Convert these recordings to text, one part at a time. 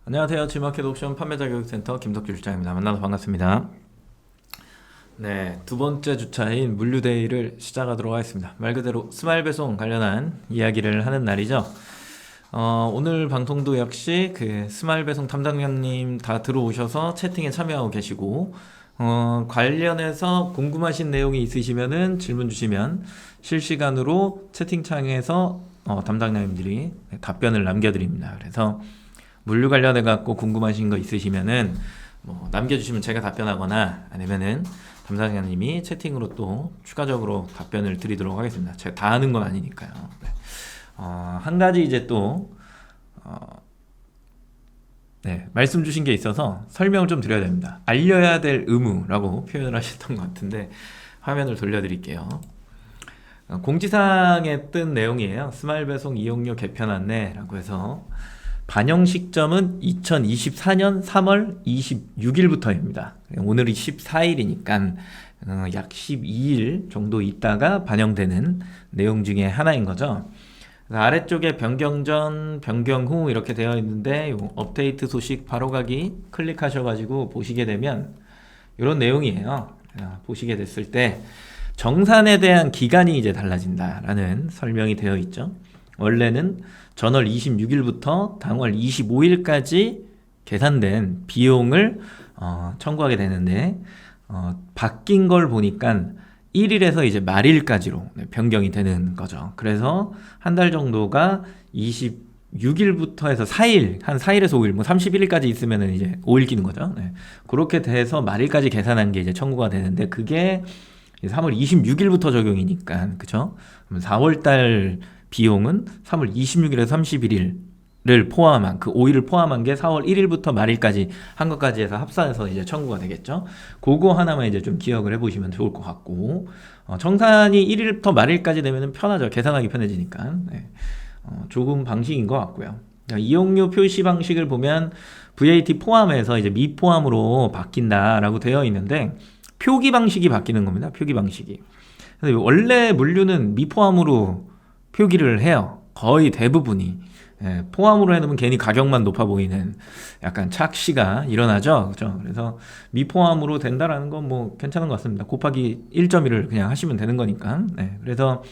안녕하세요. G마켓 옵션 판매자 교육센터 김덕주 실장입니다. 만나서 반갑습니다. 네, 두 번째 주차인 물류데이를 시작하도록 하겠습니다. 말 그대로 스마일 배송 관련한 이야기를 하는 날이죠. 오늘 방송도 역시 그 스마일 배송 담당자님 다 들어오셔서 채팅에 참여하고 계시고, 관련해서 궁금하신 내용이 있으시면은 질문 주시면 실시간으로 채팅창에서 담당자님들이 답변을 남겨드립니다. 그래서 물류 관련해 갖고 궁금하신 거 있으시면은 뭐 남겨주시면 제가 답변하거나 아니면은 담당자님이 채팅으로 또 추가적으로 답변을 드리도록 하겠습니다. 제가 다 아는 건 아니니까요. 네. 한 가지 이제 또 말씀 주신 게 있어서 설명을 좀 드려야 됩니다. 알려야 될 의무라고 표현을 하셨던 것 같은데 화면을 돌려드릴게요. 공지사항에 뜬 내용이에요. 스마일 배송 이용료 개편 안내라고 해서 반영 시점은 2024년 3월 26일부터입니다. 오늘이 14일이니까 약 12일 정도 있다가 반영되는 내용 중에 하나인 거죠. 아래쪽에 변경 전, 변경 후 이렇게 되어 있는데 요 업데이트 소식 바로가기 클릭하셔가지고 보시게 되면 이런 내용이에요. 보시게 됐을 때 정산에 대한 기간이 이제 달라진다라는 설명이 되어 있죠. 원래는 전월 26일부터 당월 25일까지 계산된 비용을 청구하게 되는데 바뀐 걸 보니까 1일에서 이제 말일까지로 변경이 되는 거죠. 그래서 한 달 정도가 26일부터 해서 4일, 한 4일에서 5일, 뭐 31일까지 있으면은 이제 5일 끼는 거죠. 네. 그렇게 돼서 말일까지 계산한 게 이제 청구가 되는데 그게 3월 26일부터 적용이니까, 그죠? 4월달 비용은 3월 26일에서 31일을 포함한 그 5일을 포함한 게 4월 1일부터 말일까지 한 것까지 해서 합산해서 이제 청구가 되겠죠. 그거 하나만 이제 좀 기억을 해보시면 좋을 것 같고, 정산이 1일부터 말일까지 되면 편하죠. 계산하기 편해지니까. 네. 좋은 방식인 것 같고요. 이용료 표시 방식을 보면 VAT 포함해서 이제 미포함으로 바뀐다라고 되어 있는데 표기 방식이 바뀌는 겁니다. 표기 방식이. 원래 물류는 미포함으로 표기를 해요. 거의 대부분이. 포함으로 해놓으면 괜히 가격만 높아 보이는 약간 착시가 일어나죠. 그렇죠? 그래서 미포함으로 된다라는 건 뭐 괜찮은 것 같습니다. 곱하기 1.1을 그냥 하시면 되는 거니까. 그래서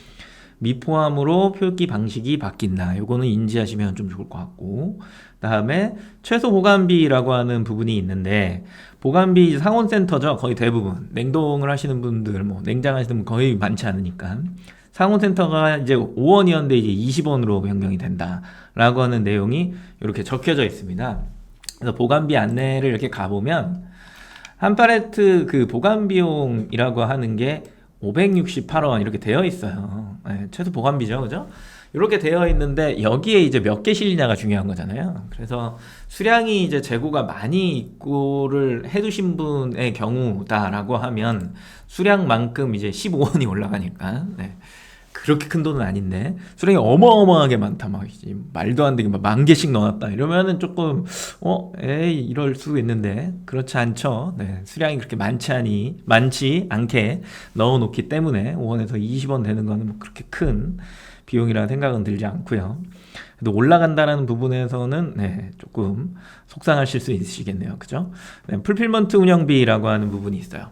미포함으로 표기 방식이 바뀐다. 요거는 인지하시면 좀 좋을 것 같고, 다음에 최소 보관비라고 하는 부분이 있는데 보관비 상온센터죠. 거의 대부분 냉동을 하시는 분들, 뭐 냉장 하시는 분 거의 많지 않으니까 상온센터가 이제 5원이었는데 이제 20원으로 변경이 된다라고 하는 내용이 이렇게 적혀져 있습니다. 그래서 보관비 안내를 이렇게 가보면 한 팔레트 그 보관 비용이라고 하는 게 568원 이렇게 되어 있어요. 최소 보관비죠, 그죠? 이렇게 되어 있는데 여기에 이제 몇 개 실리냐가 중요한 거잖아요. 그래서 수량이 이제 재고가 많이 입고를 해두신 분의 경우다라고 하면 수량만큼 이제 15원이 올라가니까 그렇게 큰 돈은 아닌데 수량이 어마어마하게 많다, 막 말도 안 되게 막 10,000개씩 넣어놨다 이러면은 조금 에이 이럴 수 있는데 그렇지 않죠. 수량이 그렇게 많지 않게 넣어놓기 때문에 5원에서 20원 되는 거는 뭐 그렇게 큰 비용이라는 생각은 들지 않고요. 근데 올라간다라는 부분에서는 조금 속상하실 수 있으시겠네요, 그죠? 풀필먼트 운영비라고 하는 부분이 있어요.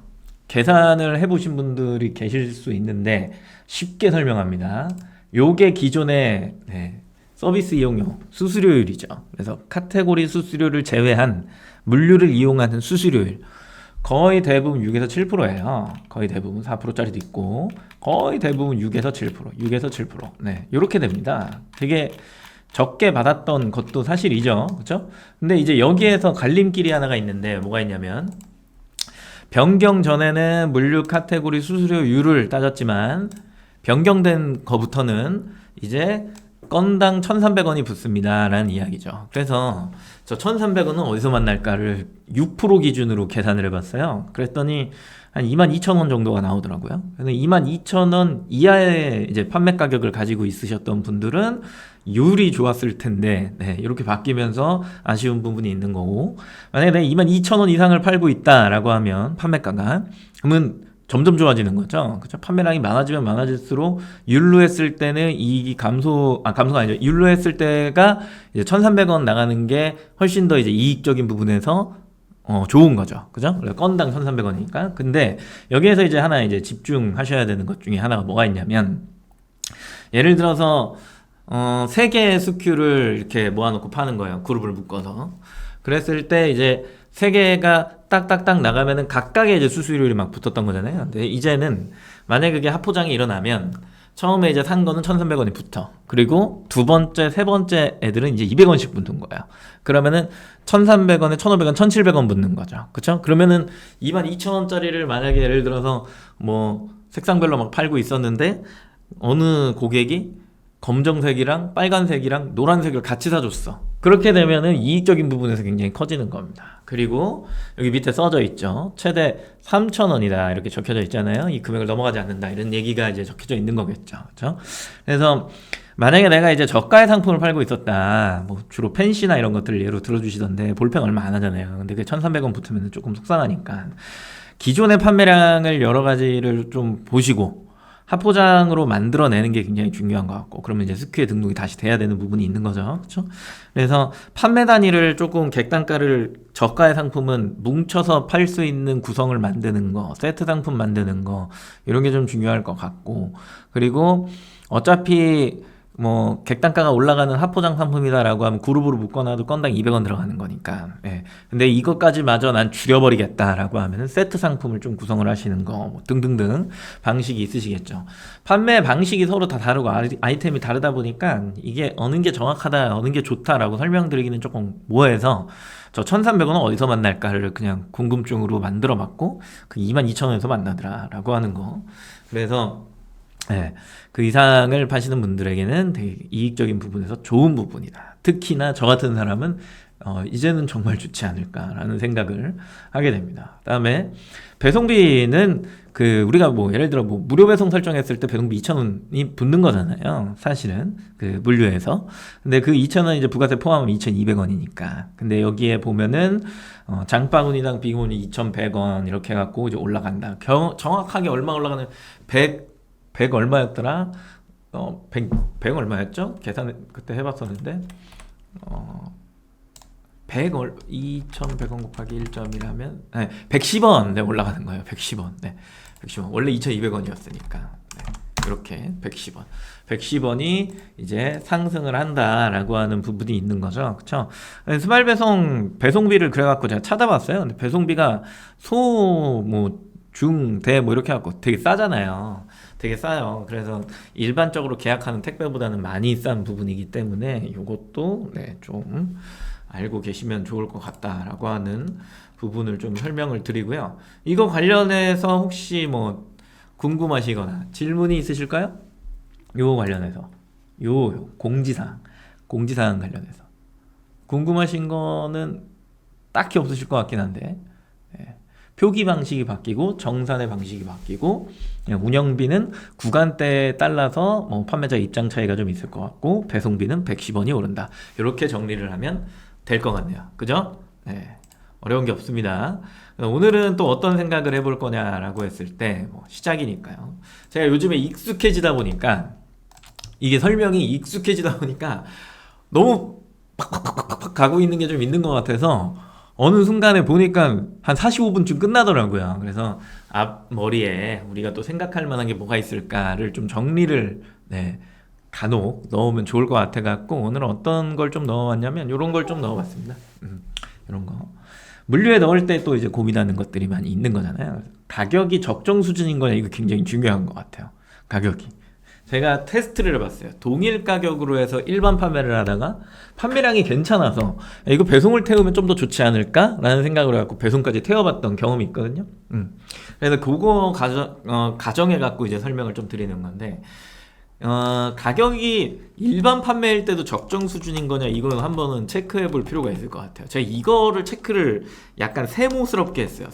계산을 해보신 분들이 계실 수 있는데 쉽게 설명합니다. 요게 기존의 서비스 이용료 수수료율이죠. 그래서 카테고리 수수료를 제외한 물류를 이용하는 수수료율 거의 대부분 6에서 7%예요. 거의 대부분 4%짜리도 있고 거의 대부분 6에서 7%, 6에서 7%. 이렇게 됩니다. 되게 적게 받았던 것도 사실이죠. 그렇죠? 근데 이제 여기에서 갈림길이 하나가 있는데 뭐가 있냐면 변경 전에는 물류 카테고리 수수료율을 따졌지만 변경된 거부터는 이제 건당 1,300원이 붙습니다 라는 이야기죠. 그래서 저 1,300원은 어디서 만날까를 6% 기준으로 계산을 해봤어요. 그랬더니 한 22,000원 정도가 나오더라고요. 그래서 22,000원 이하의 이제 판매 가격을 가지고 있으셨던 분들은 율이 좋았을 텐데 이렇게 바뀌면서 아쉬운 부분이 있는 거고, 만약에 내가 22,000원 이상을 팔고 있다라고 하면 판매가가, 그러면 점점 좋아지는 거죠. 그죠? 판매량이 많아지면 많아질수록 율로했을 때는 이익이 감소가 아니죠. 율로했을 때가 이제 1,300원 나가는 게 훨씬 더 이제 이익적인 부분에서 좋은 거죠. 그죠? 건당 1,300원이니까. 근데 여기에서 이제 하나 이제 집중하셔야 되는 것 중에 하나가 뭐가 있냐면, 예를 들어서 3개의 SQ를 이렇게 모아놓고 파는 거예요. 그룹을 묶어서. 그랬을 때 이제 3개가 딱딱딱 나가면은 각각의 이제 수수료율이 막 붙었던 거잖아요. 근데 이제는 만약에 그게 합포장이 일어나면 처음에 이제 산 거는 1,300원이 붙어. 그리고 두 번째, 세 번째 애들은 이제 200원씩 붙는 거예요. 그러면은 1,300원에 1,500원, 1,700원 붙는 거죠. 그쵸? 그러면은 22,000원짜리를 만약에 예를 들어서 뭐 색상별로 막 팔고 있었는데 어느 고객이 검정색이랑 빨간색이랑 노란색을 같이 사줬어. 그렇게 되면은 이익적인 부분에서 굉장히 커지는 겁니다. 그리고 여기 밑에 써져 있죠. 최대 3,000원이다. 이렇게 적혀져 있잖아요. 이 금액을 넘어가지 않는다. 이런 얘기가 이제 적혀져 있는 거겠죠. 그렇죠? 그래서 만약에 내가 이제 저가의 상품을 팔고 있었다. 뭐 주로 펜시나 이런 것들을 예로 들어주시던데 볼펜 얼마 안 하잖아요. 근데 그게 1,300원 붙으면 조금 속상하니까 기존의 판매량을 여러 가지를 좀 보시고 합포장으로 만들어내는 게 굉장히 중요한 것 같고, 그러면 이제 스큐에 등록이 다시 돼야 되는 부분이 있는 거죠. 그렇죠? 그래서 판매 단위를 조금 객단가를 저가의 상품은 뭉쳐서 팔 수 있는 구성을 만드는 거, 세트 상품 만드는 거, 이런 게 좀 중요할 것 같고, 그리고 어차피 뭐 객단가가 올라가는 합포장 상품이다라고 하면 그룹으로 묶어놔도 건당 200원 들어가는 거니까. 예. 근데 이것까지 마저 난 줄여버리겠다라고 하면은 세트 상품을 좀 구성을 하시는 거, 뭐 등등등 방식이 있으시겠죠. 판매 방식이 서로 다 다르고 아이템이 다르다 보니까 이게 어느 게 정확하다, 어느 게 좋다라고 설명드리기는 조금 모호해서 저 1,300원은 어디서 만날까를 그냥 궁금증으로 만들어 봤고, 그 22,000원에서 만나더라라고 하는 거. 그래서 네, 그 이상을 파시는 분들에게는 되게 이익적인 부분에서 좋은 부분이다. 특히나 저 같은 사람은 이제는 정말 좋지 않을까라는 생각을 하게 됩니다. 그다음에 배송비는 그 우리가 뭐 예를 들어 뭐 무료 배송 설정했을 때 배송비 2,000원이 붙는 거잖아요. 사실은 그 물류에서. 근데 그 2,000원 이제 부가세 포함하면 2,200원이니까. 근데 여기에 보면은 장바구니당 비용이 2,100원 이렇게 해갖고 이제 올라간다. 정확하게 얼마 올라가는 100 얼마였더라? 100 얼마였죠? 계산 그때 해봤었는데 2,100원 곱하기 1.1하면 110원 네, 올라가는 거예요. 110원. 네. 110원. 원래 2,200원이었으니까. 네. 이렇게 110원. 110원이 이제 상승을 한다라고 하는 부분이 있는 거죠. 그쵸? 스마일 배송비를 그래갖고 제가 찾아봤어요. 근데 배송비가 중, 대 이렇게 해갖고 되게 싸잖아요. 되게 싸요. 그래서 일반적으로 계약하는 택배보다는 많이 싼 부분이기 때문에 이것도 네, 좀 알고 계시면 좋을 것 같다라고 하는 부분을 좀 설명을 드리고요. 이거 관련해서 혹시 뭐 궁금하시거나 질문이 있으실까요? 요거 관련해서 요 공지사항 관련해서 궁금하신 거는 딱히 없으실 것 같긴 한데 네. 표기 방식이 바뀌고 정산의 방식이 바뀌고 운영비는 구간대에 따라서 뭐 판매자 입장 차이가 좀 있을 것 같고 배송비는 110원이 오른다. 이렇게 정리를 하면 될 것 같네요. 그죠? 네. 어려운 게 없습니다. 오늘은 또 어떤 생각을 해볼 거냐라고 했을 때 뭐 시작이니까요. 제가 요즘에 익숙해지다 보니까 이게 설명이 익숙해지다 보니까 너무 팍팍팍팍 가고 있는 게 좀 있는 것 같아서 어느 순간에 보니까 한 45분쯤 끝나더라고요. 그래서 앞머리에 우리가 또 생각할 만한 게 뭐가 있을까를 좀 정리를 네, 간혹 넣으면 좋을 것 같아갖고 오늘은 어떤 걸 좀 넣어봤냐면 이런 걸 좀 넣어봤습니다. 이런 거. 물류에 넣을 때 또 이제 고민하는 것들이 많이 있는 거잖아요. 가격이 적정 수준인 거냐 이거 굉장히 중요한 것 같아요. 가격이. 제가 테스트를 해봤어요. 동일 가격으로 해서 일반 판매를 하다가 판매량이 괜찮아서 이거 배송을 태우면 좀 더 좋지 않을까? 라는 생각을 해갖고 배송까지 태워봤던 경험이 있거든요. 그래서 그거 가정해갖고 이제 설명을 좀 드리는 건데 가격이 일반 판매일 때도 적정 수준인 거냐 이거는 한번은 체크해 볼 필요가 있을 것 같아요. 제가 이거를 체크를 약간 세모스럽게 했어요.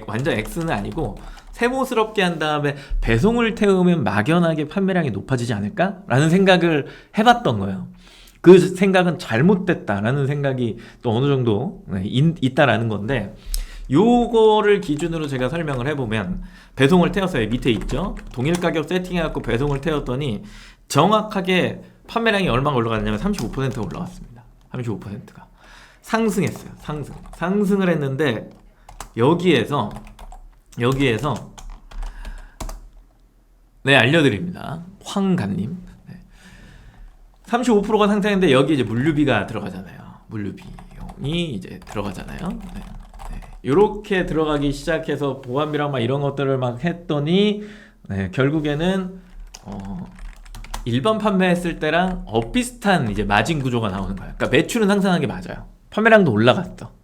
완전 X는 아니고 세모스럽게 한 다음에 배송을 태우면 막연하게 판매량이 높아지지 않을까? 라는 생각을 해봤던 거예요. 그 생각은 잘못됐다라는 생각이 또 어느 정도 있다라는 건데 요거를 기준으로 제가 설명을 해보면 배송을 태웠어요. 밑에 있죠. 동일 가격 세팅해갖고 배송을 태웠더니 정확하게 판매량이 얼마가 올라갔냐면 35%가 올라갔습니다. 35%가 상승했어요. 상승을 했는데 여기에서 네, 알려드립니다. 황간님. 네. 35%가 상승했는데 여기 이제 물류비가 들어가잖아요. 물류비용이 이제 들어가잖아요. 네. 네. 요렇게 들어가기 시작해서 보안비랑 막 이런 것들을 막 했더니 네, 결국에는 일반 판매했을 때랑 비슷한 이제 마진 구조가 나오는 거예요. 그러니까 매출은 상승한 게 맞아요. 판매량도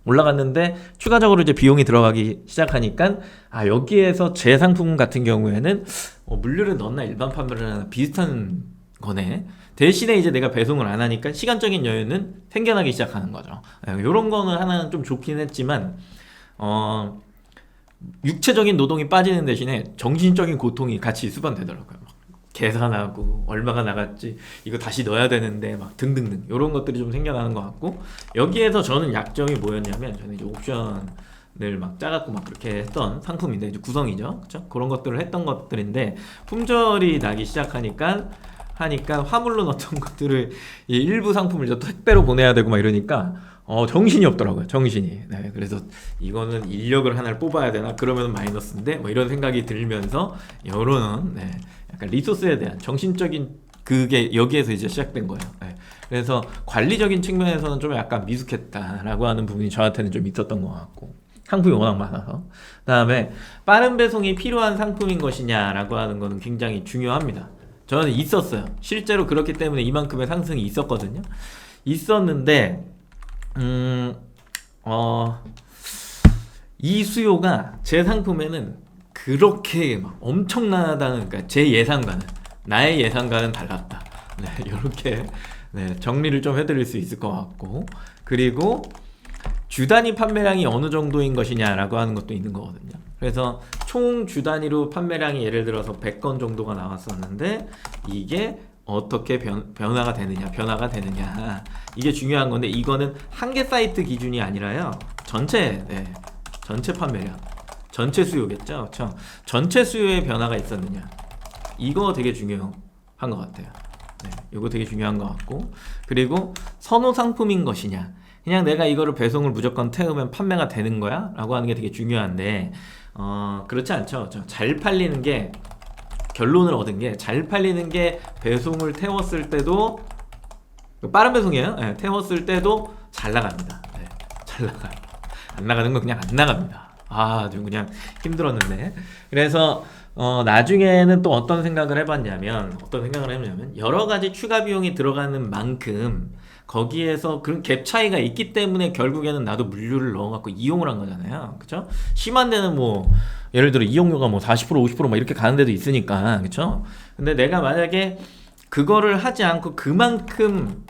올라갔는데 추가적으로 이제 비용이 들어가기 시작하니까 여기에서 제 상품 같은 경우에는 물류를 넣나 일반 판매를 하나 비슷한 거네. 대신에 이제 내가 배송을 안 하니까 시간적인 여유는 생겨나기 시작하는 거죠. 이런 거는 하나는 좀 좋긴 했지만 육체적인 노동이 빠지는 대신에 정신적인 고통이 같이 수반되더라고요. 막 계산하고 얼마가 나갔지, 이거 다시 넣어야 되는데 막 등등등 이런 것들이 좀 생겨나는 것 같고, 여기에서 저는 약점이 뭐였냐면 저는 이제 옵션을 막 짜갖고 막 그렇게 했던 상품인데 이제 구성이죠, 그렇죠? 그런 것들을 했던 것들인데 품절이 나기 시작하니까 화물로 넣었던 것들을 일부 상품을 이제 택배로 보내야 되고 막 이러니까 정신이 없더라고요. 정신이. 네, 그래서 이거는 인력을 하나를 뽑아야 되나, 그러면 마이너스인데 뭐 이런 생각이 들면서 여론은 네, 약간 리소스에 대한 정신적인 그게 여기에서 이제 시작된 거예요. 네, 그래서 관리적인 측면에서는 좀 약간 미숙했다라고 하는 부분이 저한테는 좀 있었던 것 같고, 상품이 워낙 많아서. 그다음에 빠른 배송이 필요한 상품인 것이냐라고 하는 거는 굉장히 중요합니다. 저는 있었어요. 실제로 그렇기 때문에 이만큼의 상승이 있었거든요. 있었는데 이 수요가 제 상품에는 그렇게 막 엄청나다는, 그러니까 제 예상과는, 나의 예상과는 달랐다. 네, 이렇게 네, 정리를 좀 해드릴 수 있을 것 같고, 그리고 주 단위 판매량이 어느 정도인 것이냐라고 하는 것도 있는 거거든요. 그래서 총 주 단위로 판매량이 예를 들어서 100건 정도가 나왔었는데 이게 어떻게 변화가 되느냐, 이게 중요한 건데, 이거는 한 개 사이트 기준이 아니라요, 전체 판매량, 전체 수요겠죠. 그렇죠? 전체 수요의 변화가 있었느냐, 이거 되게 중요한 것 같아요. 네, 이거 되게 중요한 것 같고, 그리고 선호 상품인 것이냐, 그냥 내가 이거를 배송을 무조건 태우면 판매가 되는 거야? 라고 하는 게 되게 중요한데, 그렇지 않죠. 잘 팔리는 게, 결론을 얻은 게, 잘 팔리는 게 배송을 태웠을 때도, 빠른 배송이에요. 네, 태웠을 때도 잘 나갑니다. 네, 잘 나가요. 안 나가는 건 그냥 안 나갑니다. 좀 그냥 힘들었는데. 그래서 나중에는 또 어떤 생각을 해봤냐면 여러 가지 추가 비용이 들어가는 만큼 거기에서 그런 갭 차이가 있기 때문에 결국에는 나도 물류를 넣어갖고 이용을 한 거잖아요. 그쵸? 심한 데는 뭐 예를 들어 이용료가 뭐 40% 50% 이렇게 가는 데도 있으니까. 그쵸? 근데 내가 만약에 그거를 하지 않고 그만큼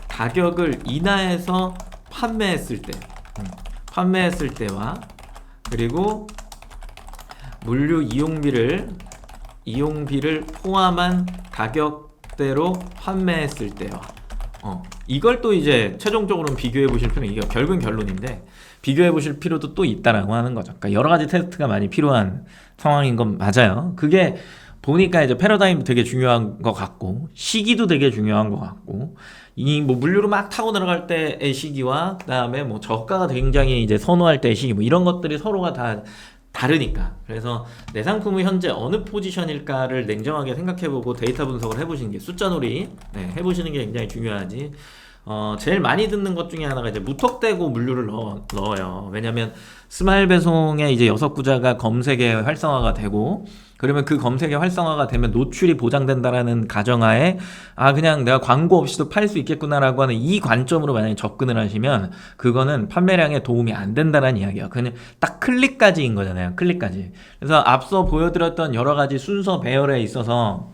가격을 인하해서 판매했을 때와, 그리고 물류 이용비를 포함한 가격대로 판매했을 때와, 이걸 또 이제 최종적으로는 비교해 보실 필요는, 이게 결국은 결론인데 비교해 보실 필요도 또 있다라고 하는 거죠. 그러니까 여러 가지 테스트가 많이 필요한 상황인 건 맞아요. 그게 보니까 이제 패러다임도 되게 중요한 것 같고, 시기도 되게 중요한 것 같고, 이 뭐 물류로 막 타고 들어갈 때의 시기와 그다음에 뭐 저가가 굉장히 이제 선호할 때의 시기, 뭐 이런 것들이 서로가 다 다르니까. 그래서 내 상품이 현재 어느 포지션일까를 냉정하게 생각해보고 데이터 분석을 해보시는 게, 숫자놀이 해보시는 게 굉장히 중요하지. 제일 많이 듣는 것 중에 하나가 이제 무턱대고 물류를 넣어요. 왜냐면 스마일 배송의 이제 6구자가 검색에 활성화가 되고, 그러면 그 검색에 활성화가 되면 노출이 보장된다라는 가정하에 그냥 내가 광고 없이도 팔 수 있겠구나라고 하는 이 관점으로 만약에 접근을 하시면 그거는 판매량에 도움이 안 된다라는 이야기야. 그냥 딱 클릭까지인 거잖아요. 클릭까지. 그래서 앞서 보여드렸던 여러 가지 순서 배열에 있어서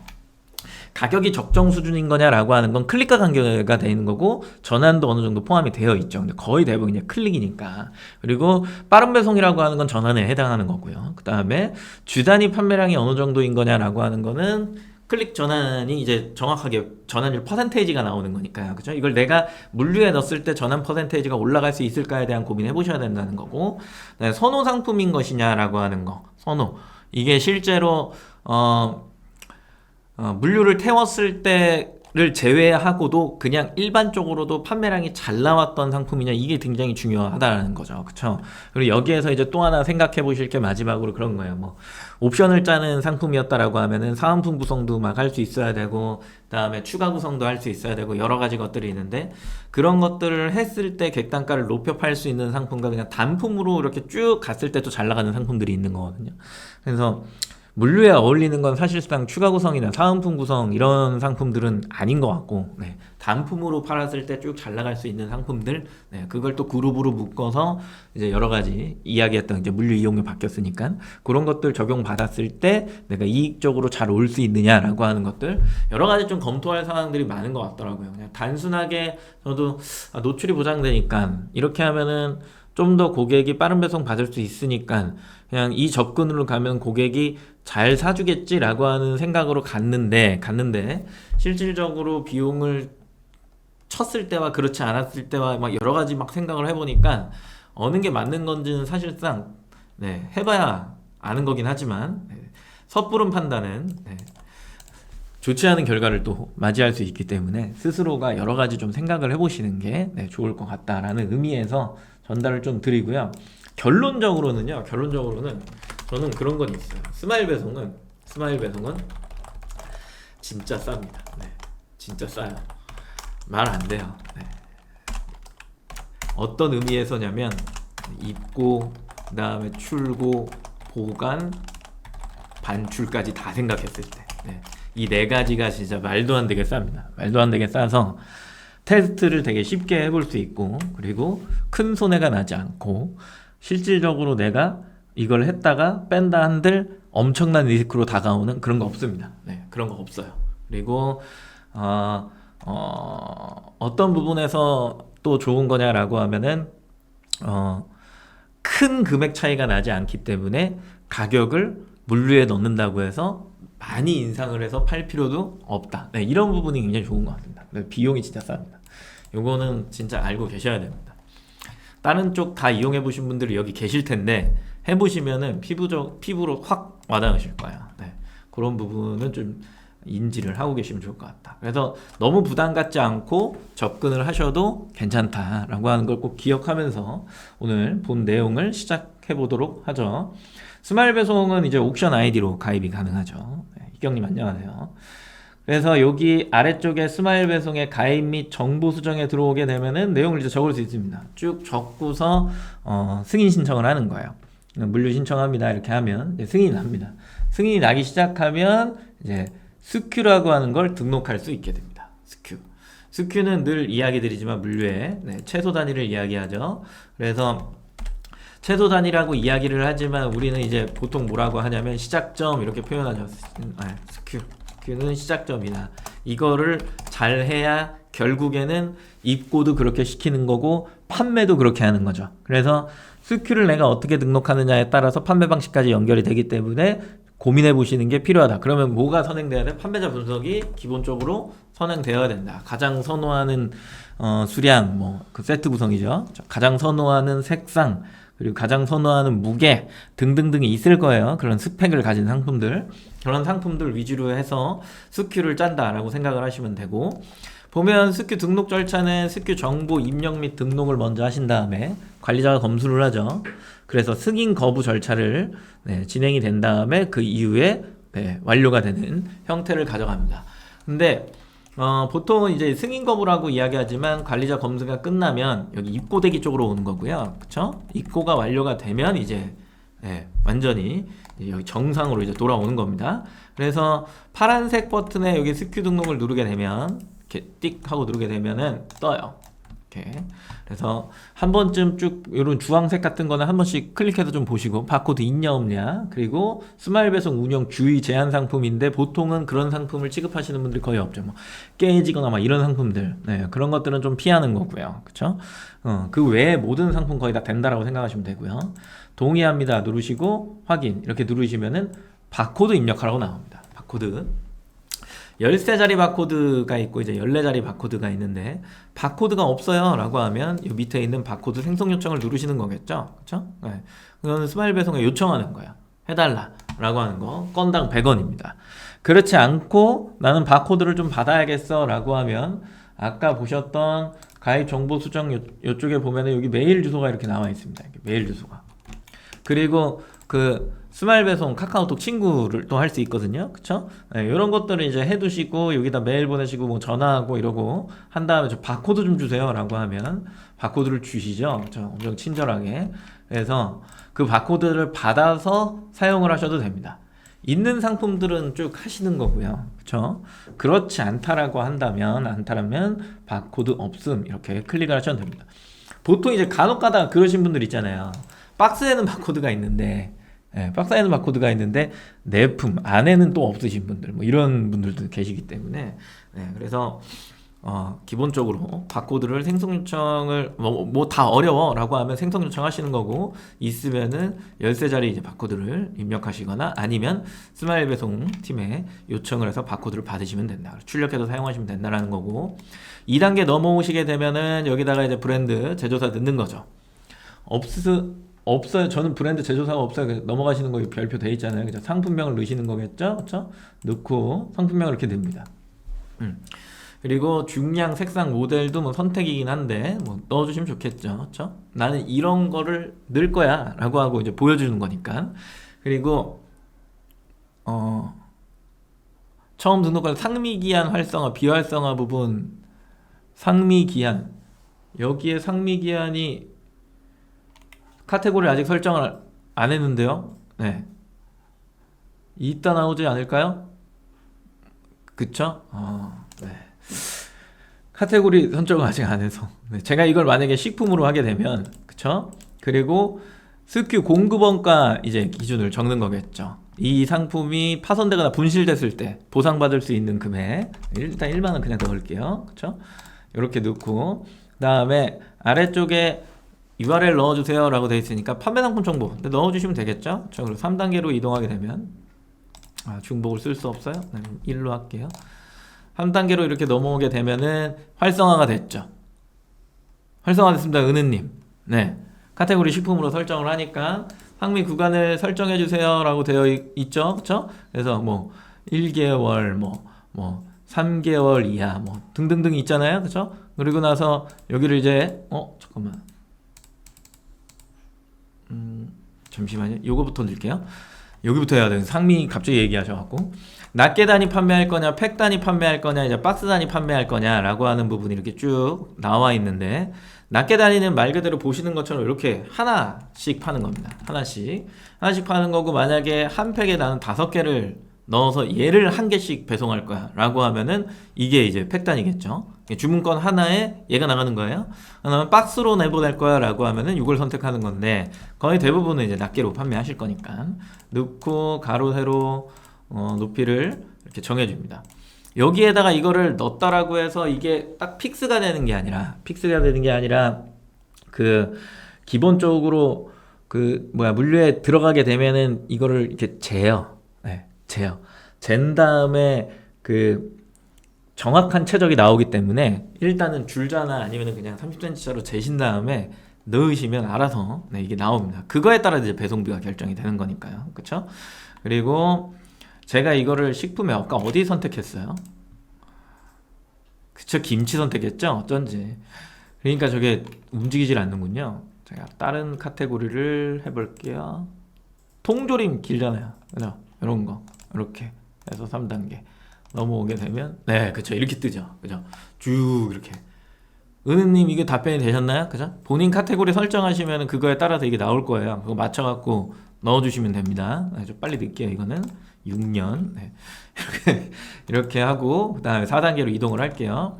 가격이 적정 수준인 거냐라고 하는 건 클릭과 관계가 되어 있는 거고, 전환도 어느 정도 포함이 되어 있죠. 근데 거의 대부분 이제 클릭이니까. 그리고 빠른 배송이라고 하는 건 전환에 해당하는 거고요. 그 다음에 주 단위 판매량이 어느 정도인 거냐라고 하는 거는 클릭 전환이 이제 정확하게 전환율 퍼센테이지가 나오는 거니까요. 그죠? 이걸 내가 물류에 넣었을 때 전환 퍼센테이지가 올라갈 수 있을까에 대한 고민해 보셔야 된다는 거고, 네, 선호 상품인 것이냐라고 하는 거. 선호. 이게 실제로 물류를 태웠을 때를 제외하고도 그냥 일반적으로도 판매량이 잘 나왔던 상품이냐, 이게 굉장히 중요하다는 거죠. 그쵸? 그리고 여기에서 이제 또 하나 생각해 보실 게 마지막으로 그런 거예요. 뭐 옵션을 짜는 상품이었다라고 하면은 사은품 구성도 막 할 수 있어야 되고, 그다음에 추가 구성도 할 수 있어야 되고, 여러 가지 것들이 있는데, 그런 것들을 했을 때 객단가를 높여 팔 수 있는 상품과 그냥 단품으로 이렇게 쭉 갔을 때 또 잘 나가는 상품들이 있는 거거든요. 그래서 물류에 어울리는 건 사실상 추가 구성이나 사은품 구성 이런 상품들은 아닌 것 같고, 네, 단품으로 팔았을 때 쭉 잘 나갈 수 있는 상품들, 네, 그걸 또 그룹으로 묶어서 이제 여러 가지 이야기했던 이제 물류 이용료 바뀌었으니까 그런 것들 적용받았을 때 내가 이익적으로 잘 올 수 있느냐라고 하는 것들, 여러 가지 좀 검토할 사항들이 많은 것 같더라고요. 그냥 단순하게 저도 노출이 보장되니까 이렇게 하면은 좀 더 고객이 빠른 배송 받을 수 있으니까 그냥 이 접근으로 가면 고객이 잘 사주겠지라고 하는 생각으로 갔는데 실질적으로 비용을 쳤을 때와 그렇지 않았을 때와 막 여러 가지 막 생각을 해보니까 어느 게 맞는 건지는 사실상, 네, 해봐야 아는 거긴 하지만, 네, 섣부른 판단은, 네, 좋지 않은 결과를 또 맞이할 수 있기 때문에 스스로가 여러 가지 좀 생각을 해보시는 게, 네, 좋을 것 같다라는 의미에서 전달을 좀 드리고요. 결론적으로는 저는 그런 건 있어요. 스마일 배송은 진짜 쌉니다. 네, 진짜 싸요. 말 안 돼요. 네. 어떤 의미에서냐면 입고, 그다음에 출고, 보관, 반출까지 다 생각했을 때, 네, 이 네 가지가 진짜 말도 안 되게 쌉니다. 말도 안 되게 싸서 테스트를 되게 쉽게 해볼 수 있고, 그리고 큰 손해가 나지 않고, 실질적으로 내가 이걸 했다가 뺀다 한들 엄청난 리스크로 다가오는 그런 거 없습니다. 네, 그런 거 없어요. 그리고 어떤 부분에서 또 좋은 거냐라고 하면은 큰 금액 차이가 나지 않기 때문에 가격을 물류에 넣는다고 해서 많이 인상을 해서 팔 필요도 없다. 네, 이런 부분이 굉장히 좋은 것 같습니다. 네, 비용이 진짜 쌉니다. 요거는 진짜 알고 계셔야 됩니다. 다른 쪽 다 이용해 보신 분들이 여기 계실 텐데 해보시면은 피부로 확 와닿으실 거예요. 네, 그런 부분은 좀 인지를 하고 계시면 좋을 것 같다. 그래서 너무 부담 갖지 않고 접근을 하셔도 괜찮다라고 하는 걸 꼭 기억하면서 오늘 본 내용을 시작해 보도록 하죠. 스마일 배송은 이제 옥션 아이디로 가입이 가능하죠. 네, 희경님 안녕하세요. 그래서 여기 아래쪽에 스마일 배송의 가입 및 정보 수정에 들어오게 되면은 내용을 이제 적을 수 있습니다. 쭉 적고서 승인 신청을 하는 거예요. 물류 신청합니다 이렇게 하면 승인이 납니다. 승인이 나기 시작하면 이제 스큐라고 하는 걸 등록할 수 있게 됩니다. 스큐는 늘 이야기 드리지만 물류에, 네, 최소 단위를 이야기하죠. 그래서 최소 단위라고 이야기를 하지만 우리는 이제 보통 뭐라고 하냐면 시작점 이렇게 표현하죠. 스큐는 시작점이다. 이거를 잘 해야 결국에는 입고도 그렇게 시키는 거고 판매도 그렇게 하는 거죠. 그래서 스큐를 내가 어떻게 등록하느냐에 따라서 판매 방식까지 연결이 되기 때문에 고민해 보시는 게 필요하다. 그러면 뭐가 선행돼야 돼? 판매자 분석이 기본적으로 선행되어야 된다. 가장 선호하는 수량, 뭐 그 세트 구성이죠. 가장 선호하는 색상, 그리고 가장 선호하는 무게 등등등이 있을 거예요. 그런 스펙을 가진 상품들, 그런 상품들 위주로 해서 스큐를 짠다라고 생각을 하시면 되고, 보면 스큐 등록 절차는 스큐 정보 입력 및 등록을 먼저 하신 다음에 관리자가 검수를 하죠. 그래서 승인 거부 절차를, 네, 진행이 된 다음에 그 이후에, 네, 완료가 되는 형태를 가져갑니다. 근데 보통은 이제 승인 거부라고 이야기하지만 관리자 검수가 끝나면 여기 입고대기 쪽으로 오는 거고요. 그쵸? 입고가 완료가 되면 이제, 네, 완전히 여기 정상으로 이제 돌아오는 겁니다. 그래서 파란색 버튼에 여기 스큐 등록을 누르게 되면 이렇게 띡 하고 누르게 되면은 떠요. 이렇게. 그래서 한 번쯤 쭉 이런 주황색 같은 거는 한 번씩 클릭해서 좀 보시고 바코드 있냐 없냐, 그리고 스마일 배송 운영 주의 제한 상품인데 보통은 그런 상품을 취급하시는 분들이 거의 없죠. 뭐 깨지거나 막 이런 상품들, 네, 그런 것들은 좀 피하는 거고요. 그쵸? 그 외에 모든 상품 거의 다 된다라고 생각하시면 되고요. 동의합니다 누르시고 확인 이렇게 누르시면은 바코드 입력하라고 나옵니다. 바코드. 13자리 바코드가 있고 이제 14자리 바코드가 있는데 바코드가 없어요 라고 하면 이 밑에 있는 바코드 생성 요청을 누르시는 거겠죠. 그쵸? 네. 그건 스마일 배송에 요청하는 거야. 해달라 라고 하는 거 건당 100원입니다. 그렇지 않고 나는 바코드를 좀 받아야겠어 라고 하면 아까 보셨던 가입 정보 수정 요쪽에 보면은 여기 메일 주소가 이렇게 나와 있습니다. 이렇게 메일 주소가. 그리고 그 스마일 배송 카카오톡 친구를 또 할 수 있거든요. 그쵸? 네, 이런 것들을 이제 해두시고 여기다 메일 보내시고 뭐 전화하고 이러고 한 다음에 저 바코드 좀 주세요 라고 하면 바코드를 주시죠. 저 엄청 친절하게. 그래서 그 바코드를 받아서 사용을 하셔도 됩니다. 있는 상품들은 쭉 하시는 거고요. 그쵸? 그렇지 않다라고 한다면 바코드 없음 이렇게 클릭을 하셔도 됩니다. 보통 이제 간혹 가다가 그러신 분들 있잖아요. 박스에는 바코드가 있는데 박스에는 바코드가 있는데 내품 안에는 또 없으신 분들 뭐 이런 분들도 계시기 때문에 그래서 기본적으로 바코드를 생성 요청을 뭐 다 어려워 라고 하면 생성 요청하시는 거고 있으면은 13자리 이제 바코드를 입력하시거나 아니면 스마일 배송 팀에 요청을 해서 바코드를 받으시면 된다. 출력해서 사용하시면 된다라는 거고 2단계 넘어오시게 되면은 여기다가 이제 브랜드 제조사 넣는 거죠. 없어요. 저는 브랜드 제조사가 없어요. 넘어가시는 거 별표 돼 있잖아요. 그죠? 상품명을 넣으시는 거겠죠? 그쵸? 넣고 상품명을 이렇게 넣습니다. 그리고 중량, 색상, 모델도 뭐 선택이긴 한데 뭐 넣어주시면 좋겠죠. 그쵸? 나는 이런 거를 넣을 거야 라고 하고 이제 보여주는 거니까. 그리고 처음 등록한 상미기한 활성화, 비활성화 부분 상미기한 여기에 상미기한이 카테고리 아직 설정을 안 했는데요. 네. 이따 나오지 않을까요? 그쵸? 네. 카테고리 선정을 아직 안 해서. 네. 제가 이걸 만약에 식품으로 하게 되면, 그쵸? 그리고 스큐 공급원가 이제 기준을 적는 거겠죠. 이 상품이 파손되거나 분실됐을 때 보상받을 수 있는 금액. 일단 1만원 그냥 넣을게요. 그쵸? 이렇게 넣고, 그 다음에 아래쪽에 URL 넣어주세요 라고 되어 있으니까 판매 상품 정보 넣어주시면 되겠죠. 그리고 3단계로 이동하게 되면 중복을 쓸 수 없어요. 1로 할게요. 3단계로 이렇게 넘어오게 되면은 활성화가 됐죠. 활성화됐습니다. 은은님. 네. 카테고리 식품으로 설정을 하니까 상미 구간을 설정해 주세요 라고 되어 있죠. 그쵸? 그래서 뭐 1개월 뭐 3개월 이하 뭐 등등등 있잖아요. 그쵸? 그리고 나서 여기를 이제 잠깐만 잠시만요. 요거부터 넣을게요. 여기부터 해야 돼요. 상미 갑자기 얘기하셔갖고 낱개 단위 판매할 거냐 팩 단위 판매할 거냐 이제 박스 단위 판매할 거냐 라고 하는 부분이 이렇게 쭉 나와 있는데 낱개 단위는 말 그대로 보시는 것처럼 이렇게 하나씩 파는 겁니다. 하나씩 파는 거고 만약에 한 팩에 나는 5개를 넣어서 얘를 한 개씩 배송할 거야 라고 하면은 이게 이제 팩 단위겠죠. 주문건 하나에 얘가 나가는 거예요. 그러면 박스로 내보낼 거야 라고 하면은 이걸 선택하는 건데 거의 대부분은 이제 낱개로 판매하실 거니까 넣고 가로 세로 높이를 이렇게 정해줍니다. 여기에다가 이거를 넣었다라고 해서 이게 딱 픽스가 되는 게 아니라 그 기본적으로 그 물류에 들어가게 되면은 이거를 이렇게 재요. 잰 다음에 그 정확한 최적이 나오기 때문에 일단은 줄자나 아니면 그냥 30cm짜리로 재신 다음에 넣으시면 알아서 이게 나옵니다. 그거에 따라 이제 배송비가 결정이 되는 거니까요. 그쵸? 그리고 제가 이거를 식품에 아까 어디 선택했어요? 그쵸? 김치 선택했죠? 어쩐지. 그러니까 저게 움직이질 않는군요. 제가 다른 카테고리를 해볼게요. 통조림 길잖아요. 그죠? 이런 거. 이렇게 해서 3단계. 넘어오게 되면 그쵸 이렇게 뜨죠. 그죠? 쭉 이렇게 은은님 이게 답변이 되셨나요? 그죠? 본인 카테고리 설정하시면 그거에 따라서 이게 나올 거예요. 그거 맞춰갖고 넣어주시면 됩니다. 좀 빨리 넣을게요. 이거는 6년 이렇게 하고 그 다음에 4단계로 이동을 할게요.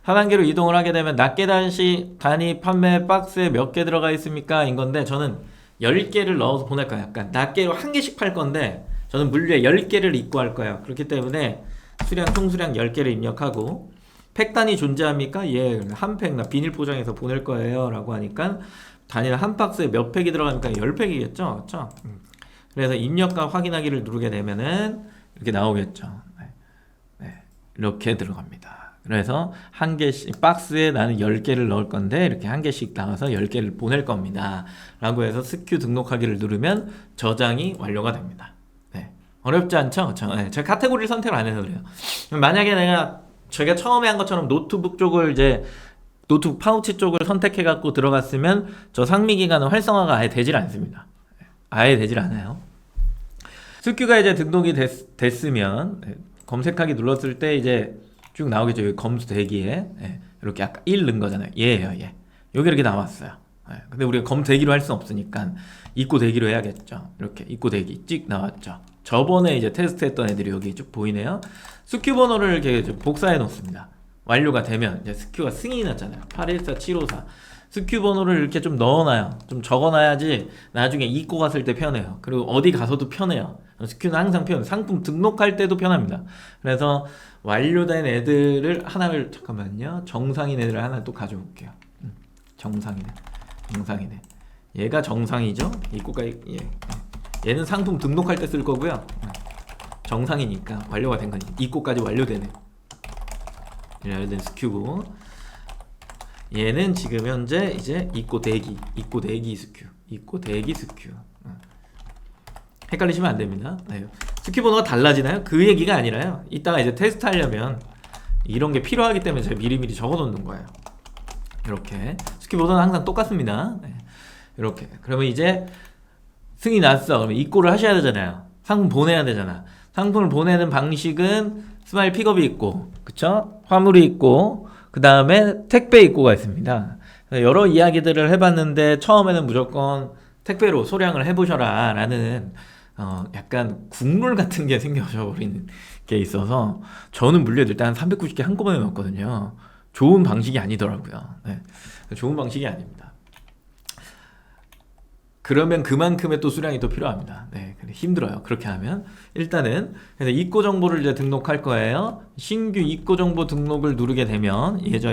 4단계로 이동을 하게 되면 낱개 단위 판매 박스에 몇 개 들어가 있습니까? 인 건데 저는 10개를 넣어서 보낼 거예요. 약간 낱개로 한 개씩 팔 건데 저는 물류에 10개를 입고할 거예요. 그렇기 때문에 총수량 10개를 입력하고 팩 단위 존재합니까? 예, 한 팩 나 비닐 포장해서 보낼 거예요 라고 하니까 단위는 한 박스에 몇 팩이 들어가니까 10팩이겠죠? 그렇죠? 그래서 입력과 확인하기를 누르게 되면은 이렇게 나오겠죠. 이렇게 들어갑니다. 그래서 한 개씩 박스에 나는 10개를 넣을 건데 이렇게 한 개씩 나가서 10개를 보낼 겁니다. 라고 해서 스큐 등록하기를 누르면 저장이 완료가 됩니다. 네. 어렵지 않죠? 네. 제가 카테고리를 선택을 안 해서 그래요. 만약에 제가 처음에 한 것처럼 노트북 쪽을 이제 노트북 파우치 쪽을 선택해 갖고 들어갔으면 저 상미 기간은 활성화가 아예 되질 않습니다. 아예 되질 않아요. 스큐가 이제 등록이 됐으면 검색하기 눌렀을 때 이제 쭉 나오겠죠. 여기 검수 대기에 이렇게 아까 1 넣은 거잖아요. 얘예요, 얘. 여기 이렇게 나왔어요. 근데 우리가 검 대기로 할 수는 없으니까 입고 대기로 해야겠죠. 이렇게 입고 대기 찍 나왔죠. 저번에 이제 테스트했던 애들이 여기 쭉 보이네요. 스큐 번호를 이렇게 복사해 놓습니다. 완료가 되면 이제 스큐가 승인이 났잖아요. 814754 스큐 번호를 이렇게 좀 넣어놔요. 좀 적어놔야지 나중에 입고 갔을 때 편해요. 그리고 어디 가서도 편해요. 스큐는 항상 편해요. 상품 등록할 때도 편합니다. 그래서 완료된 애들을 하나를 잠깐만요. 정상인 애들을 하나 또 가져올게요. 정상이네. 얘가 정상이죠. 입고가 얘는 상품 등록할 때 쓸 거고요. 정상이니까 완료가 된 거니 입고까지 완료되네. 완료된 스큐고 얘는 지금 현재 이제 입고 대기 스큐. 헷갈리시면 안 됩니다. 네. 스큐 번호가 달라지나요? 그 얘기가 아니라요. 이따가 이제 테스트 하려면 이런 게 필요하기 때문에 제가 미리미리 적어 놓는 거예요. 이렇게 스큐 번호는 항상 똑같습니다. 네. 이렇게 그러면 이제 승인이 났어. 그러면 입고를 하셔야 되잖아요. 상품 보내야 되잖아. 상품을 보내는 방식은 스마일 픽업이 있고, 그쵸? 화물이 있고, 그 다음에 택배 입고가 있습니다. 여러 이야기들을 해봤는데 처음에는 무조건 택배로 소량을 해보셔라 라는 약간 국룰 같은 게 생겨져 버리는 게 있어서 저는 물류에도 일단 390개 한꺼번에 넣었거든요. 좋은 방식이 아니더라고요. 네. 좋은 방식이 아닙니다. 그러면 그만큼의 또 수량이 또 필요합니다. 네, 힘들어요. 그렇게 하면 일단은 그래서 입고 정보를 이제 등록할 거예요. 신규 입고 정보 등록을 누르게 되면 얘죠.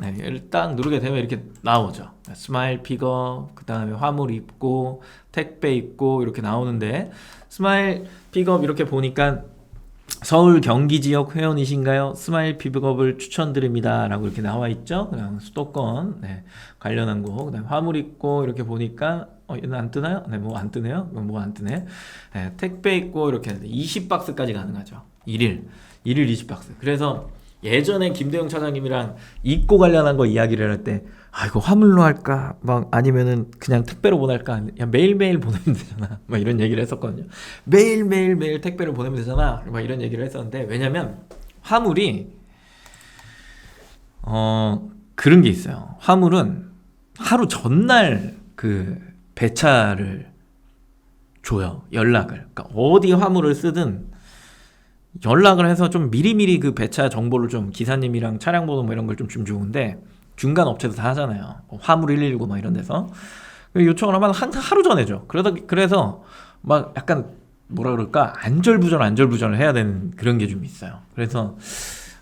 네, 딱 누르게 되면 이렇게 나오죠. 스마일 픽업, 그 다음에 화물 입고, 택배 입고 이렇게 나오는데 스마일 픽업 이렇게 보니까 서울 경기 지역 회원이신가요? 스마일 픽업을 추천드립니다. 라고 이렇게 나와 있죠. 그냥 수도권 관련한 거. 그 다음에 화물 입고 이렇게 보니까 얘는 안 뜨나요? 네, 뭐 안 뜨네요. 뭐 안 뜨네. 택배 있고 이렇게 20박스까지 가능하죠. 1일 20박스. 그래서 예전에 김대영 차장님이랑 입고 관련한 거 이야기를 할 때 이거 화물로 할까? 막 아니면은 그냥 택배로 보낼까? 야, 매일매일 보내면 되잖아. 막 이런 얘기를 했었거든요. 매일 택배를 보내면 되잖아. 막 이런 얘기를 했었는데 왜냐면 화물이 그런 게 있어요. 화물은 하루 전날 그 배차를 줘요. 연락을. 그러니까 어디 화물을 쓰든 연락을 해서 좀 미리미리 그 배차 정보를 좀 기사님이랑 차량 번호 뭐 이런 걸 좀 주면 좋은데 중간 업체도 다 하잖아요. 화물 119 막 이런 데서 요청을 하면 항상 하루 전에 줘. 그래서 막 약간 뭐라 그럴까 안절부절을 해야 되는 그런 게 좀 있어요. 그래서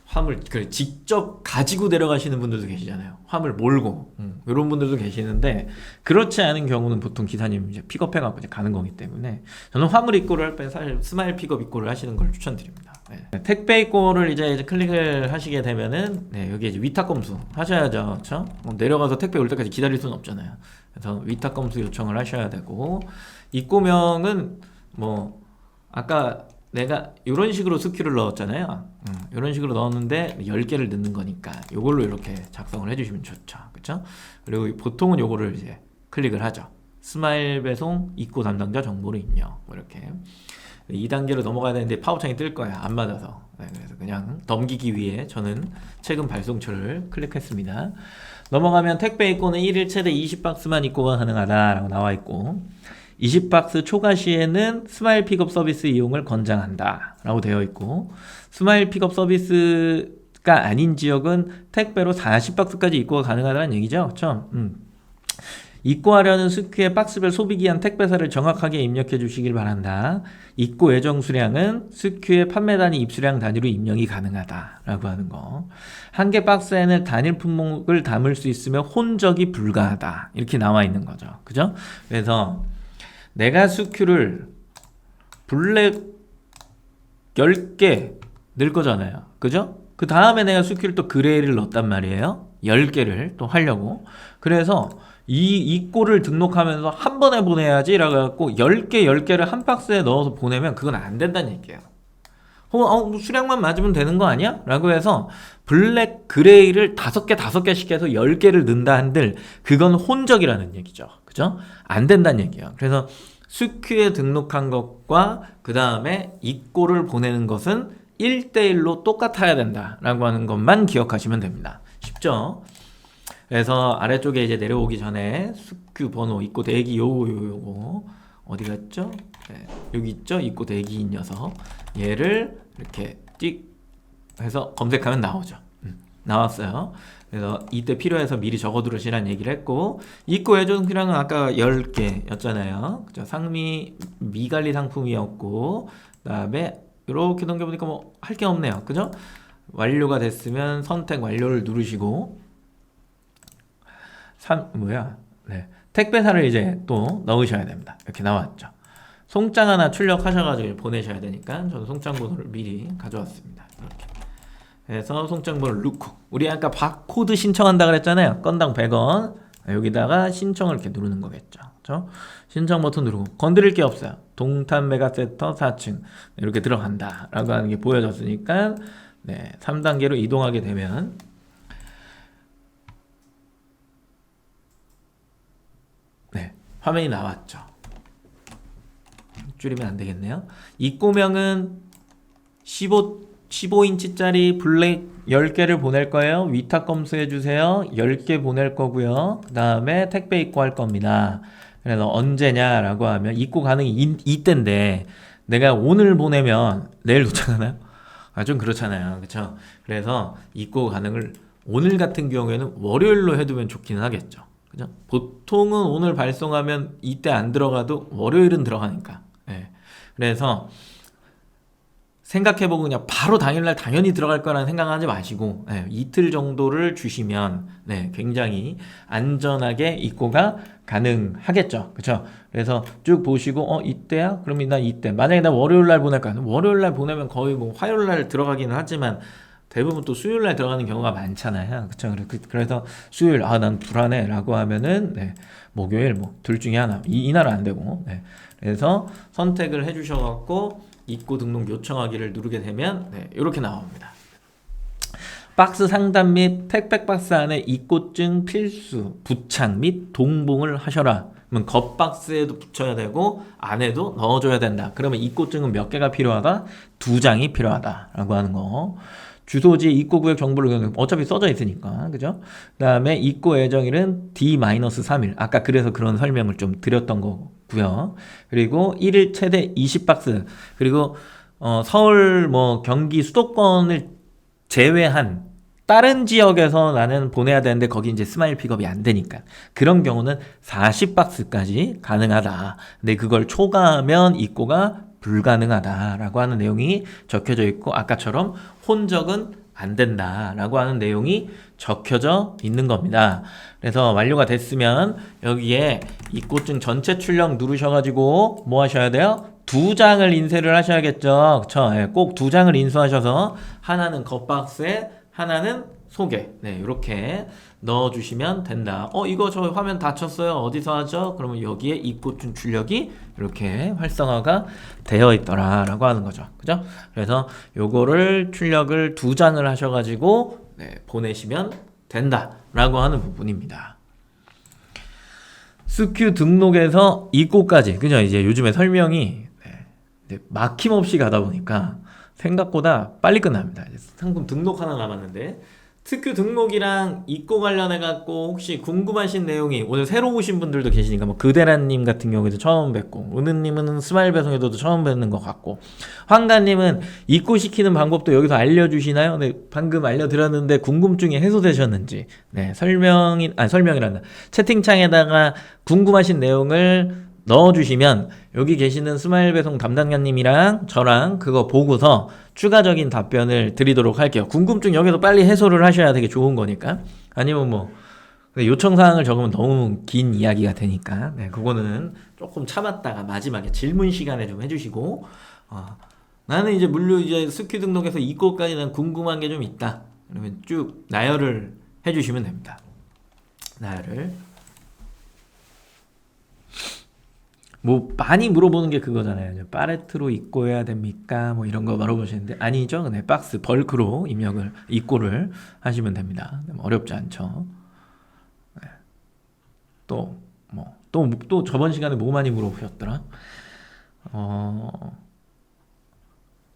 화물 직접 가지고 내려가시는 분들도 계시잖아요. 화물 몰고 이런 분들도 계시는데 그렇지 않은 경우는 보통 기사님 이제 픽업해갖고 이제 가는 거기 때문에 저는 화물 입고를 할 때 사실 스마일 픽업 입고를 하시는 걸 추천드립니다. 네. 택배 입고를 이제 클릭을 하시게 되면은 여기 이제 위탁 검수 하셔야죠, 그렇죠? 내려가서 택배 올 때까지 기다릴 수는 없잖아요. 그래서 위탁 검수 요청을 하셔야 되고 입고명은 뭐 아까 내가 이런 식으로 스큐를 넣었잖아요. 이런 식으로 넣었는데 10개를 넣는 거니까 이걸로 이렇게 작성을 해주시면 좋죠. 그쵸? 그리고 보통은 이거를 이제 클릭을 하죠. 스마일 배송 입고 담당자 정보를 입력. 뭐 이렇게 2단계로 넘어가야 되는데 파워창이 뜰 거야. 안 맞아서. 그래서 그냥 넘기기 위해 저는 최근 발송처를 클릭했습니다. 넘어가면 택배 입고는 1일 최대 20박스만 입고가 가능하다라고 나와 있고 20박스 초과 시에는 스마일 픽업 서비스 이용을 권장한다 라고 되어 있고 스마일 픽업 서비스가 아닌 지역은 택배로 40박스까지 입고가 가능하다는 얘기죠. 그렇죠? 입고하려는 스큐의 박스별 소비기한 택배사를 정확하게 입력해 주시길 바란다. 입고 예정 수량은 스큐의 판매 단위 입수량 단위로 입력이 가능하다 라고 하는 거. 한 개 박스에는 단일 품목을 담을 수 있으며 혼적이 불가하다 이렇게 나와 있는 거죠. 그죠? 그래서 내가 스큐를 블랙 10개 늘 거잖아요. 그죠? 그 다음에 내가 스큐를 또 그레이를 넣었단 말이에요. 10개를 또 하려고. 그래서 이 꼴을 등록하면서 한 번에 보내야지 라고 해갖고 10개를 한 박스에 넣어서 보내면 그건 안 된다는 얘기예요. 뭐 수량만 맞으면 되는 거 아니야? 라고 해서 블랙 그레이를 5개씩 해서 10개를 넣는다 한들 그건 혼적이라는 얘기죠. 그죠? 안 된다는 얘기예요. 그래서 스큐에 등록한 것과 그 다음에 이 꼴을 보내는 것은 1대1로 똑같아야 된다라고 하는 것만 기억하시면 됩니다. 쉽죠? 그래서 아래쪽에 이제 내려오기 전에 스큐 번호 있고 대기 요거 어디 갔죠? 네, 여기 있죠? 있고 대기인 녀석 얘를 이렇게 찍 해서 검색하면 나오죠. 나왔어요. 그래서 이때 필요해서 미리 적어두시라는 얘기를 했고 있고 애정수량은 아까 10개였잖아요. 그죠? 상미 미관리 상품이었고 그 다음에 이렇게 넘겨보니까 뭐 할 게 없네요. 그죠? 완료가 됐으면 선택 완료를 누르시고 네. 택배사를 이제 또 넣으셔야 됩니다. 이렇게 나왔죠. 송장 하나 출력하셔가지고 보내셔야 되니까 저는 송장 번호를 미리 가져왔습니다. 이렇게 해서 송장 번호를 넣고 우리 아까 바코드 신청한다 그랬잖아요. 건당 100원 여기다가 신청을 이렇게 누르는 거겠죠. 그렇죠? 신청 버튼 누르고 건드릴 게 없어요. 동탄 메가센터 4층 이렇게 들어간다 라고 하는 게 보여졌으니까 네, 3단계로 이동하게 되면 네, 화면이 나왔죠. 줄이면 안 되겠네요. 입고명은 15인치짜리 블랙 10개를 보낼 거예요. 위탁 검수해 주세요. 10개 보낼 거고요. 그 다음에 택배 입고할 겁니다. 그래서 언제냐라고 하면 입고 가능이 이때인데 내가 오늘 보내면 내일 도착하나요? 좀 그렇잖아요. 그렇죠? 그래서 입고 가능을 오늘 같은 경우에는 월요일로 해두면 좋기는 하겠죠. 그죠? 보통은 오늘 발송하면 이때 안 들어가도 월요일은 들어가니까. 네. 그래서 생각해보고 그냥 바로 당일날 당연히 들어갈 거라는 생각하지 마시고 네, 이틀 정도를 주시면 네, 굉장히 안전하게 입고가 가능하겠죠. 그쵸? 그래서 쭉 보시고 이때야? 그럼 나 이때 만약에 나 월요일날 보낼까? 월요일날 보내면 거의 뭐 화요일날 들어가기는 하지만 대부분 또 수요일날 들어가는 경우가 많잖아요. 그쵸? 그래서 수요일 난 불안해 라고 하면은 네, 목요일 뭐 둘 중에 하나 이날은 안 되고 네. 그래서 선택을 해주셔갖고 입고 등록 요청하기를 누르게 되면 네, 이렇게 나옵니다. 박스 상단 및 택배 박스 안에 입고증 필수 부착 및 동봉을 하셔라. 그러면 겉박스에도 붙여야 되고 안에도 넣어줘야 된다. 그러면 입고증은 몇 개가 필요하다? 2장이 필요하다라고 하는 거. 주소지 입고구역 정보를 어차피 써져 있으니까 그죠? 그 다음에 입고 예정일은 D-3일 아까 그래서 그런 설명을 좀 드렸던 거고요. 그리고 1일 최대 20박스 그리고 서울 뭐 경기 수도권을 제외한 다른 지역에서 나는 보내야 되는데 거기 이제 스마일 픽업이 안 되니까 그런 경우는 40박스까지 가능하다. 근데 그걸 초과하면 입고가 불가능하다라고 하는 내용이 적혀져 있고 아까처럼 혼적은 안 된다라고 하는 내용이 적혀져 있는 겁니다. 그래서 완료가 됐으면 여기에 입고증 전체 출력 누르셔가지고 뭐 하셔야 돼요? 2장을 인쇄를 하셔야겠죠. 그쵸? 네, 꼭 2장을 인수하셔서 하나는 겉박스에 하나는 속에 네, 이렇게 넣어주시면 된다. 이거 저 화면 닫혔어요. 어디서 하죠? 그러면 여기에 입고증 출력이 이렇게 활성화가 되어 있더라 라고 하는 거죠. 그죠? 그래서 요거를 출력을 2장을 하셔가지고 네, 보내시면 된다 라고 하는 부분입니다. 스큐 등록에서 입고까지 그죠? 이제 요즘에 설명이 네, 막힘없이 가다 보니까 생각보다 빨리 끝납니다. 상품 등록 하나 남았는데 스큐 등록이랑 입고 관련해갖고 혹시 궁금하신 내용이 오늘 새로 오신 분들도 계시니까 뭐 그대란님 같은 경우에도 처음 뵙고 은은님은 스마일 배송에도 처음 뵙는 것 같고 황가님은 입고 시키는 방법도 여기서 알려주시나요? 네, 방금 알려드렸는데 궁금증이 해소되셨는지 네, 설명이란다. 채팅창에다가 궁금하신 내용을 넣어주시면 여기 계시는 스마일 배송 담당자님이랑 저랑 그거 보고서 추가적인 답변을 드리도록 할게요. 궁금증 여기서 빨리 해소를 하셔야 되게 좋은 거니까. 아니면 뭐 요청사항을 적으면 너무 긴 이야기가 되니까 네, 그거는 조금 참았다가 마지막에 질문 시간에 좀 해주시고 나는 이제 물류 이제 스큐 등록해서 입고까지 난 궁금한 게 좀 있다. 그러면 쭉 나열을 해주시면 됩니다. 나열을. 뭐 많이 물어보는 게 그거잖아요. 파레트로 입고해야 됩니까? 뭐 이런 거 물어보시는데 아니죠. 네, 박스 벌크로 입력을 입고를 하시면 됩니다. 어렵지 않죠. 네. 또 저번 시간에 뭐 많이 물어보셨더라?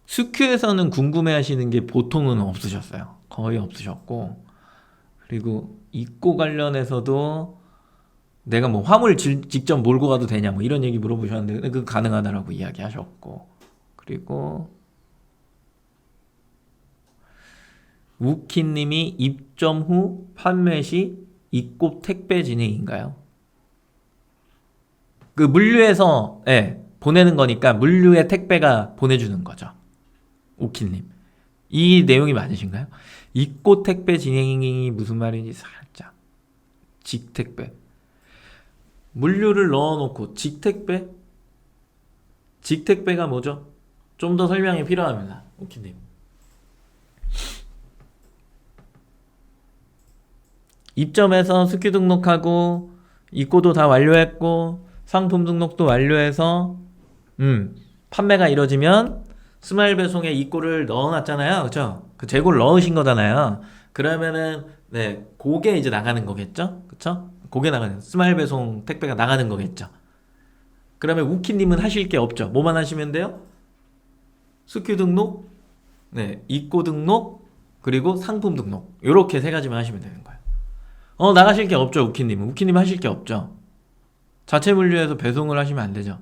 스큐에서는 궁금해하시는 게 보통은 없으셨어요. 거의 없으셨고, 그리고 입고 관련해서도 내가 뭐 화물 직접 몰고 가도 되냐 뭐 이런 얘기 물어보셨는데 그 가능하다라고 이야기하셨고, 그리고 우키님이 입점 후 판매 시 입고 택배 진행인가요? 그 물류에서 보내는 거니까 물류의 택배가 보내주는 거죠. 우키님 이 내용이 맞으신가요? 입고 택배 진행이 무슨 말인지 살짝 직택배 물류를 넣어놓고 직택배? 직택배가 뭐죠? 좀 더 설명이 필요합니다. 오키님. 입점해서 스큐 등록하고 입고도 다 완료했고 상품 등록도 완료해서 판매가 이루어지면 스마일 배송에 입고를 넣어놨잖아요. 그쵸? 그 재고를 넣으신 거잖아요. 그러면은 그게 이제 나가는 거겠죠? 그쵸? 그게 나가는 스마일 배송 택배가 나가는 거겠죠. 그러면 우키님은 하실 게 없죠. 뭐만 하시면 돼요? 스큐 등록, 입고 등록, 그리고 상품 등록. 요렇게 세 가지만 하시면 되는 거예요. 나가실 게 없죠, 우키님은. 우키님 하실 게 없죠. 자체 물류에서 배송을 하시면 안 되죠.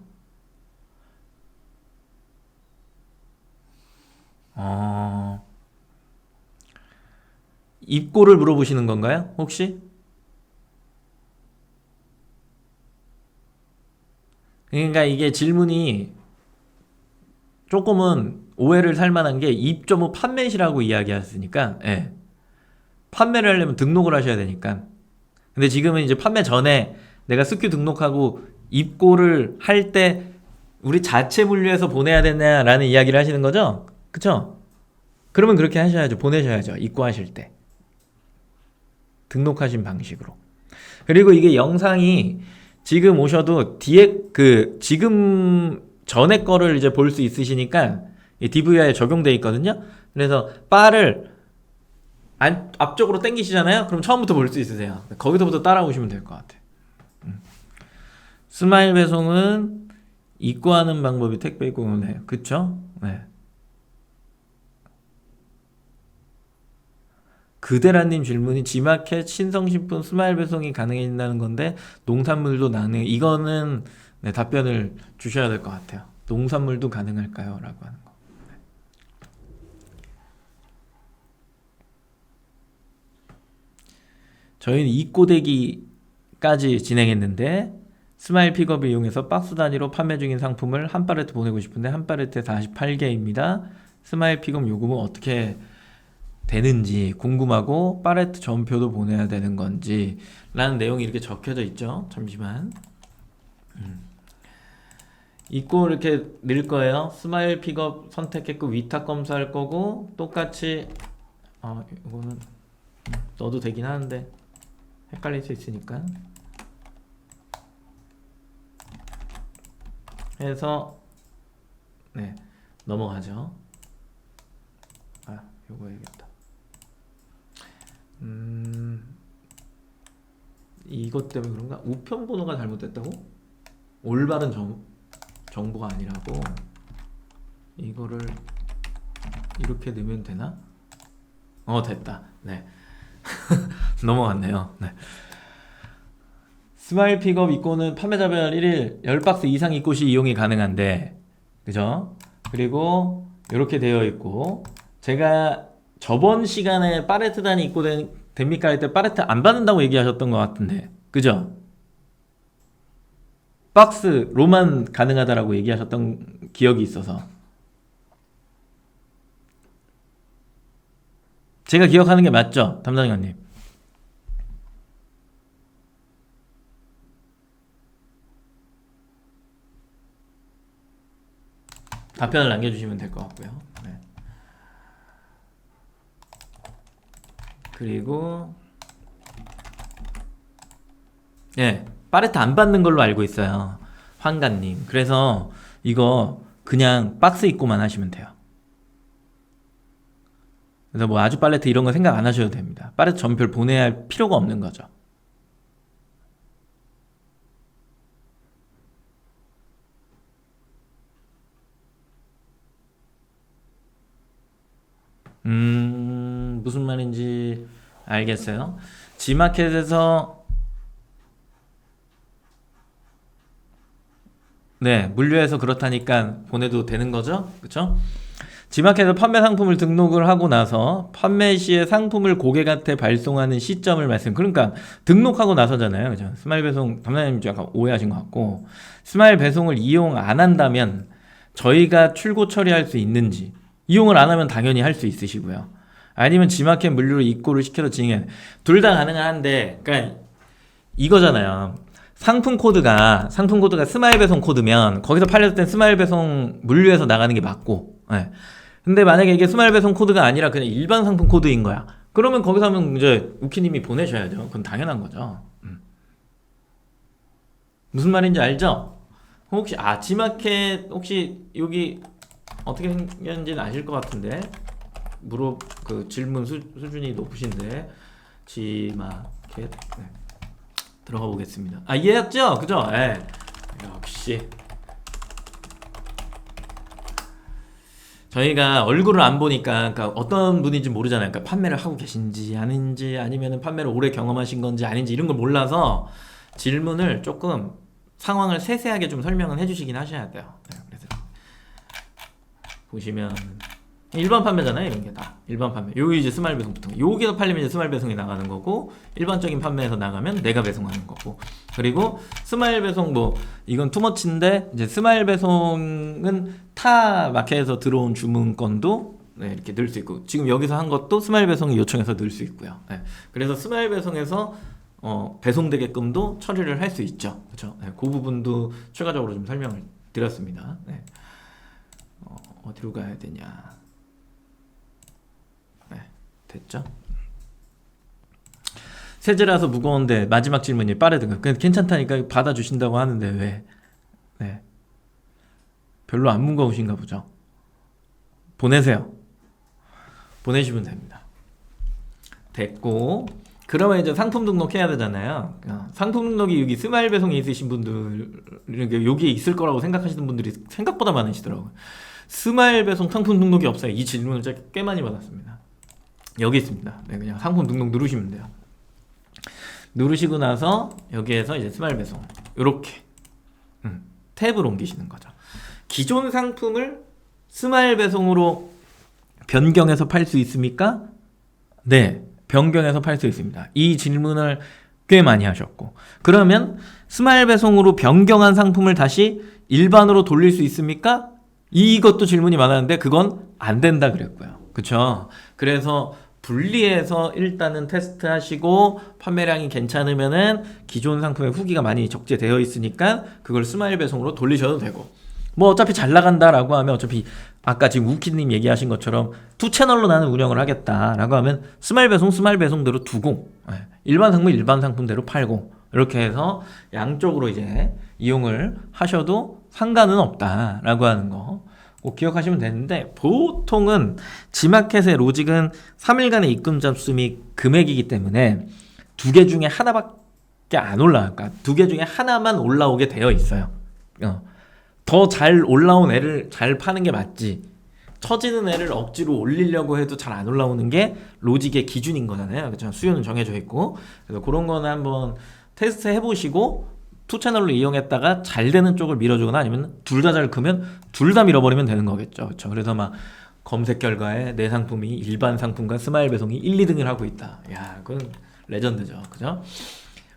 입고를 물어보시는 건가요? 혹시? 그러니까 이게 질문이 조금은 오해를 살 만한 게 입점 후 판매시라고 이야기하셨으니까 판매를 하려면 등록을 하셔야 되니까. 근데 지금은 이제 판매 전에 내가 스큐 등록하고 입고를 할 때 우리 자체 물류에서 보내야 되냐라는 이야기를 하시는 거죠? 그쵸? 그러면 그렇게 하셔야죠. 보내셔야죠. 입고하실 때. 등록하신 방식으로. 그리고 이게 영상이 지금 오셔도 뒤에 지금 전에 거를 이제 볼 수 있으시니까 DVR에 적용돼 있거든요. 그래서 바를 앞쪽으로 당기시잖아요. 그럼 처음부터 볼 수 있으세요. 거기서부터 따라오시면 될 것 같아요. 스마일 배송은 입고하는 방법이 택배 입고는 해요. 그쵸? 네. 그대라님 질문이 지마켓 신성식품 스마일 배송이 가능해진다는 건데 농산물도 가능. 이거는 답변을 주셔야 될 것 같아요. 농산물도 가능할까요? 라고 하는 거. 저희는 입고되기까지 진행했는데 스마일 픽업을 이용해서 박스 단위로 판매 중인 상품을 한 팔레트 보내고 싶은데 한 팔레트에 48개입니다. 스마일 픽업 요금은 어떻게 되는지 궁금하고 팔레트 전표도 보내야 되는 건지 라는 내용이 이렇게 적혀져 있죠. 잠시만. 입고 이렇게 넣을 거예요. 스마일 픽업 선택했고 위탁 검사할 거고 똑같이 이거는 넣어도 되긴 하는데 헷갈릴 수 있으니까 해서 넘어가죠. 요거 해야겠다. 이것 때문에 그런가? 우편 번호가 잘못됐다고? 올바른 정보가 아니라고. 이거를 이렇게 넣으면 되나? 됐다. 네. 넘어갔네요. 네. 스마일 픽업 입고는 판매자별 1일 10박스 이상 입고 시 이용이 가능한데, 그죠? 그리고 이렇게 되어 있고, 제가 저번 시간에 팔레트 단위 입고 됩니까? 할 때 팔레트 안 받는다고 얘기하셨던 것 같은데, 그죠? 박스로만 가능하다라고 얘기하셨던 기억이 있어서 제가 기억하는 게 맞죠? 담당자님. 답변을 남겨주시면 될 것 같고요. 네. 그리고 예, 파레트 안 받는 걸로 알고 있어요. 황가님. 그래서 이거 그냥 박스 입고만 하시면 돼요. 그래서 뭐 아주 팔레트 이런 거 생각 안 하셔도 됩니다. 파레트 전별 보내야 할 필요가 없는 거죠. 무슨 말인지 알겠어요. 지마켓에서 네, 물류해서 그렇다니까 보내도 되는 거죠? 그쵸? 지마켓에서 판매 상품을 등록을 하고 나서 판매 시에 상품을 고객한테 발송하는 시점을 그러니까 등록하고 나서잖아요. 그죠? 스마일 배송 담당자님 약간 오해하신 것 같고, 스마일 배송을 이용 안 한다면 저희가 출고 처리할 수 있는지, 이용을 안 하면 당연히 할 수 있으시고요. 아니면 지마켓 물류로 입고를 시켜서 진행해. 둘 다 가능한데, 그러니까 이거잖아요. 상품 코드가 스마일 배송 코드면 거기서 팔렸을 땐 스마일 배송 물류에서 나가는 게 맞고, 예. 근데 만약에 이게 스마일 배송 코드가 아니라 그냥 일반 상품 코드인 거야. 그러면 거기서 하면 이제 우키님이 보내셔야죠. 그건 당연한 거죠. 무슨 말인지 알죠? 혹시 지마켓 혹시 여기 어떻게 생겼는지는 아실 것 같은데 그 질문 수준이 높으신데 지마켓 네. 들어가 보겠습니다. 이해했죠? 그죠? 예. 역시 저희가 얼굴을 안 보니까 그러니까 어떤 분인지 모르잖아요. 그러니까 판매를 하고 계신지 아닌지 아니면 판매를 오래 경험하신 건지 아닌지 이런 걸 몰라서 질문을 조금 상황을 세세하게 좀 설명을 해주시긴 하셔야 돼요. 네, 그래서 보시면 일반 판매잖아요. 이런 게 다 일반 판매. 여기 이제 스마일 배송부터 여기서 팔리면 이제 스마일 배송이 나가는 거고, 일반적인 판매에서 나가면 내가 배송하는 거고, 그리고 스마일 배송 뭐 이건 투머치인데 이제 스마일 배송은 타 마켓에서 들어온 주문건도 네, 이렇게 넣을 수 있고, 지금 여기서 한 것도 스마일 배송이 요청해서 넣을 수 있고요. 네, 그래서 스마일 배송에서 배송되게끔도 처리를 할 수 있죠. 그렇죠? 네, 그 부분도 추가적으로 좀 설명을 드렸습니다. 네. 어디로 가야 되냐? 네, 됐죠? 세제라서 무거운데 마지막 질문이 빠르든가. 괜찮다니까 받아주신다고 하는데 왜? 네, 별로 안 무거우신가 보죠. 보내세요. 보내시면 됩니다. 됐고, 그러면 이제 상품 등록해야 되잖아요. 상품 등록이 여기 스마일 배송에 있으신 분들, 여기에 있을 거라고 생각하시는 분들이 생각보다 많으시더라고요. 스마일 배송 상품 등록이 없어요. 이 질문을 제가 꽤 많이 받았습니다. 여기 있습니다. 네, 그냥 상품 등록 누르시면 돼요. 누르시고 나서 여기에서 이제 스마일 배송 이렇게 탭을 옮기시는 거죠. 기존 상품을 스마일 배송으로 변경해서 팔 수 있습니까? 네, 변경해서 팔 수 있습니다. 이 질문을 꽤 많이 하셨고, 그러면 스마일 배송으로 변경한 상품을 다시 일반으로 돌릴 수 있습니까? 이것도 질문이 많았는데 그건 안 된다 그랬고요. 그쵸? 그래서 분리해서 일단은 테스트 하시고 판매량이 괜찮으면은 기존 상품의 후기가 많이 적재되어 있으니까 그걸 스마일 배송으로 돌리셔도 되고, 뭐 어차피 잘 나간다라고 하면 어차피 아까 지금 우키님 얘기하신 것처럼 투 채널로 나는 운영을 하겠다라고 하면 스마일 배송대로 두고, 일반 상품 일반 상품대로 팔고, 이렇게 해서 양쪽으로 이제 이용을 하셔도 상관은 없다라고 하는 거 꼭 기억하시면 되는데, 보통은 지마켓의 로직은 3일간의 입금 접수 및 금액이기 때문에 두 개 중에 하나밖에 안 올라갈까, 두 개 중에 하나만 올라오게 되어 있어요. 더 잘 올라온 애를 잘 파는 게 맞지, 처지는 애를 억지로 올리려고 해도 잘 안 올라오는 게 로직의 기준인 거잖아요. 그렇죠? 수요는 정해져 있고. 그래서 그런 거는 한번 테스트 해보시고 투 채널로 이용했다가 잘 되는 쪽을 밀어주거나 아니면 둘 다 잘 크면 둘 다 밀어버리면 되는 거겠죠. 그렇죠? 그래서 막 검색 결과에 내 상품이 일반 상품과 스마일 배송이 1, 2등을 하고 있다. 야, 그건 레전드죠. 그죠?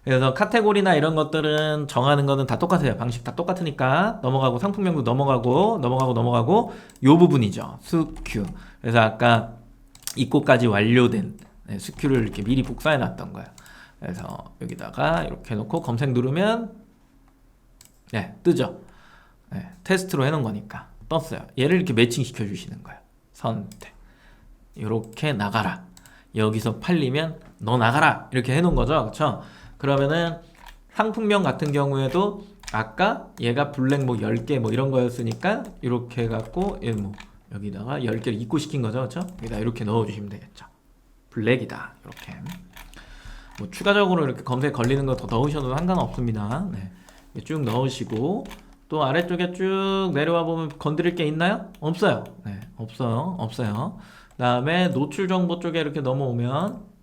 그래서 카테고리나 이런 것들은 정하는 거는 다 똑같아요. 방식 다 똑같으니까 넘어가고, 상품명도 넘어가고 요 부분이죠. 수큐. 그래서 아까 입고까지 완료된 수큐를 이렇게 미리 복사해 놨던 거예요. 그래서 여기다가 이렇게 해놓고 검색 누르면 네, 뜨죠. 네, 테스트로 해놓은 거니까 떴어요. 얘를 이렇게 매칭시켜 주시는 거예요. 선택. 이렇게 나가라. 여기서 팔리면 너 나가라. 이렇게 해놓은 거죠. 그쵸? 그러면은 상품명 같은 경우에도 아까 얘가 블랙 뭐 10개 뭐 이런 거였으니까 이렇게 해갖고 얘 뭐 여기다가 10개를 입고시킨 거죠. 그쵸? 여기다 이렇게 넣어주시면 되겠죠. 블랙이다. 이렇게. 뭐 추가적으로 이렇게 검색 걸리는 거 더 넣으셔도 상관없습니다. 네. 쭉 넣으시고 또 아래쪽에 쭉 내려와 보면 건드릴 게 있나요? 없어요. 네, 없어요. 다음에 노출 정보 쪽에 이렇게 넘어오면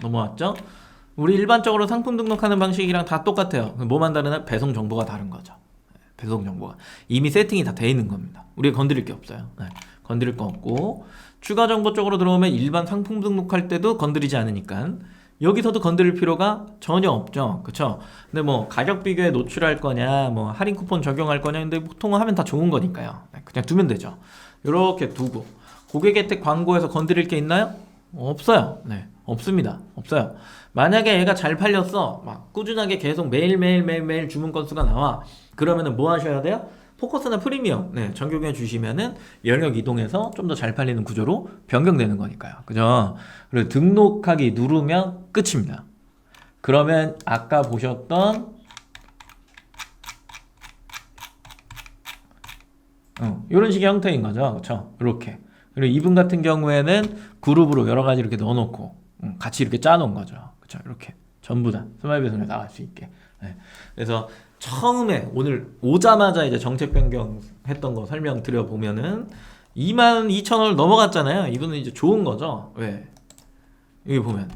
넘어왔죠? 우리 일반적으로 상품 등록하는 방식이랑 다 똑같아요. 뭐만 다르나 배송 정보가 다른 거죠. 배송 정보가 이미 세팅이 다 돼 있는 겁니다. 우리가 건드릴 게 없어요. 네, 건드릴 거 없고 추가 정보 쪽으로 들어오면 일반 상품 등록할 때도 건드리지 않으니까 여기서도 건드릴 필요가 전혀 없죠. 그쵸? 근데 뭐 가격 비교에 노출할 거냐 뭐 할인 쿠폰 적용할 거냐 근데 보통 하면 다 좋은 거니까요. 그냥 두면 되죠. 이렇게 두고 고객 혜택 광고에서 건드릴 게 있나요? 없어요. 네, 없습니다. 없어요. 만약에 얘가 잘 팔렸어 막 꾸준하게 계속 매일 주문 건수가 나와 그러면은 뭐 하셔야 돼요? 포커스나 프리미엄 적용해 주시면은 영역 이동해서 좀 더 잘 팔리는 구조로 변경되는 거니까요. 그죠? 그리고 등록하기 누르면 끝입니다. 그러면 아까 보셨던 이런 식의 형태인 거죠. 그렇죠? 이렇게. 그리고 이분 같은 경우에는 그룹으로 여러 가지 이렇게 넣어놓고 같이 이렇게 짜놓은 거죠. 그렇죠? 이렇게 전부 다 스마일 배송에 나갈 수 있게. 네. 그래서 처음에 오늘 오자마자 이제 정책 변경했던 거 설명드려 보면은 22,000원을 넘어갔잖아요. 이분은 이제 좋은 거죠. 왜? 여기 보면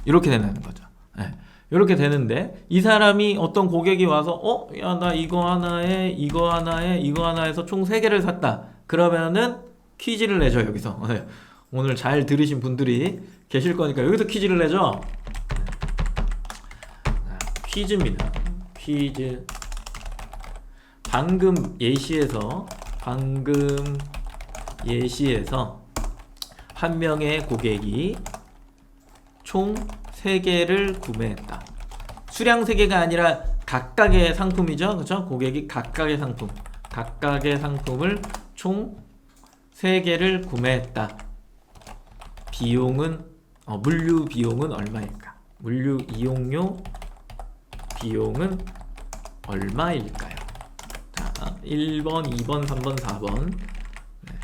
이렇게 되는 거죠. 네. 이렇게 되는데 이 사람이 어떤 고객이 와서 야 나 이거 하나에 이거 하나에 이거 하나에서 총 3개를 샀다. 그러면은 퀴즈를 내죠. 여기서. 네. 오늘 잘 들으신 분들이 계실 거니까 여기서 퀴즈를 내죠. 퀴즈입니다. 퀴즈. 방금 예시에서 한 명의 고객이 총 3개를 구매했다. 수량 3개가 아니라 각각의 상품이죠. 그렇죠? 고객이 각각의 상품을 총 3개를 구매했다. 비용은 물류 비용은 얼마일까? 물류 이용료 비용은 얼마일까요? 자, 1번, 2번, 3번, 4번. 네.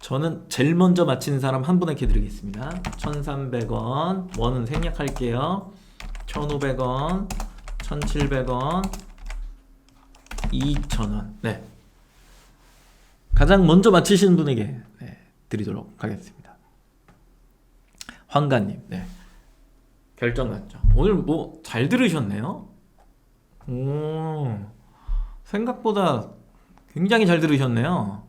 저는 제일 먼저 맞히는 사람 한 분에게 드리겠습니다. 1,300원. 원은 생략할게요. 1,500원, 1,700원, 2,000원. 네. 가장 먼저 맞히시는 분에게 드리도록 하겠습니다. 황가님. 네. 결정 났죠. 오늘 뭐 잘 들으셨네요. 생각보다 굉장히 잘 들으셨네요.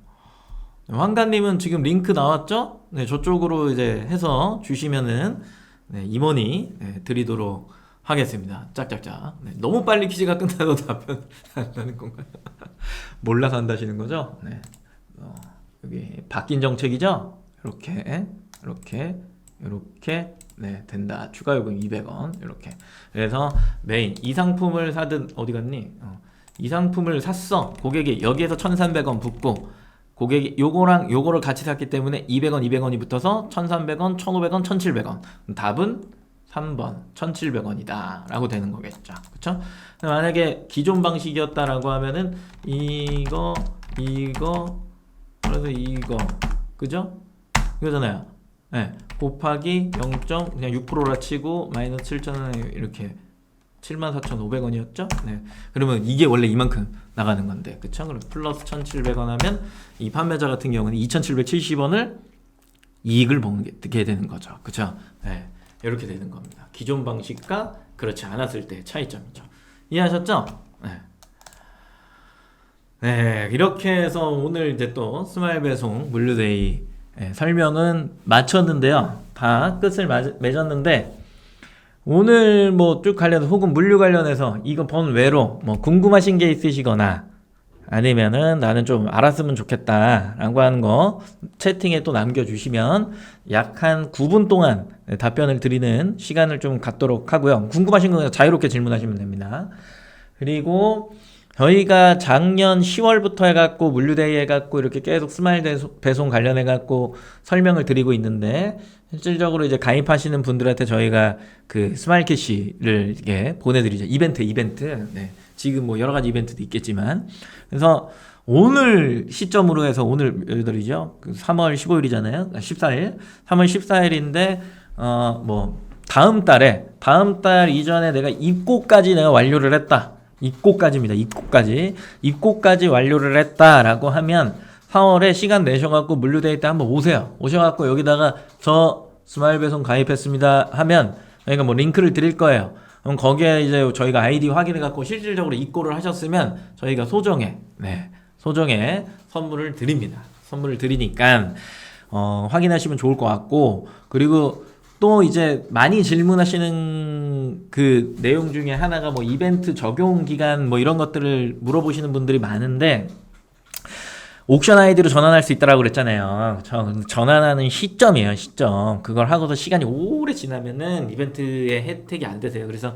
황가님은 지금 링크 나왔죠? 네, 저쪽으로 이제 해서 주시면은 임원이 드리도록 하겠습니다. 짝짝짝. 네, 너무 빨리 퀴즈가 끝나도 답변 안 하는 건가요? 몰라서 한다시는 거죠? 네. 여기 바뀐 정책이죠? 이렇게 된다. 추가 요금 200원 이렇게. 그래서 메인 이 상품을 사든 어디 갔니? 이 상품을 샀어. 고객이 여기에서 1,300원 붙고 고객이 요거랑 요거를 같이 샀기 때문에 200원 200원이 붙어서 1,300원 1,500원 1,700원. 답은 3번 1,700원이다 라고 되는 거겠죠. 그쵸? 만약에 기존 방식이었다라고 하면은 이거 그래서 이거 그죠? 이거잖아요. 네, 곱하기 0. 그냥 6%라 치고 마이너스 7,000원에 이렇게 74,500원이었죠? 네. 그러면 이게 원래 이만큼 나가는 건데, 그쵸? 그럼 플러스 1,700원 하면 이 판매자 같은 경우는 2,770원을 이익을 보게 되는 거죠. 그쵸? 네. 이렇게 되는 겁니다. 기존 방식과 그렇지 않았을 때의 차이점이죠. 이해하셨죠? 네. 네. 이렇게 해서 오늘 이제 또 스마일 배송 물류데이 설명은 마쳤는데요. 다 끝을 맺었는데 오늘 뭐 쭉 관련해서 혹은 물류 관련해서 이거 번외로 뭐 궁금하신 게 있으시거나 아니면은 나는 좀 알았으면 좋겠다 라고 하는 거 채팅에 또 남겨주시면 약 한 9분 동안 답변을 드리는 시간을 좀 갖도록 하고요. 궁금하신 거 자유롭게 질문하시면 됩니다. 그리고 저희가 작년 10월부터 해갖고 물류대위 해갖고 이렇게 계속 스마일 배송 관련해갖고 설명을 드리고 있는데, 실질적으로 이제 가입하시는 분들한테 저희가 그 스마일 캐시를 이렇게 보내드리죠. 이벤트. 네. 지금 뭐 여러 가지 이벤트도 있겠지만. 그래서 오늘 시점으로 해서 오늘 몇 월이죠? 3월 15일이잖아요. 14일. 3월 14일인데, 뭐, 다음 달 이전에 내가 입고까지 내가 완료를 했다. 입고까지입니다. 입고까지 완료를 했다라고 하면 4월에 시간 내셔갖고 물류대위 때 한번 오세요. 오셔갖고 여기다가 저 스마일 배송 가입했습니다 하면 저희가 뭐 링크를 드릴 거예요. 그럼 거기에 이제 저희가 아이디 확인해갖고 실질적으로 입고를 하셨으면 저희가 소정의 선물을 드립니다. 선물을 드리니까 확인하시면 좋을 것 같고, 그리고 또 이제 많이 질문하시는 그 내용 중에 하나가 뭐 이벤트 적용 기간 뭐 이런 것들을 물어보시는 분들이 많은데, 옥션 아이디로 전환할 수 있다라고 그랬잖아요. 전환하는 시점. 그걸 하고서 시간이 오래 지나면은 이벤트의 혜택이 안 되세요. 그래서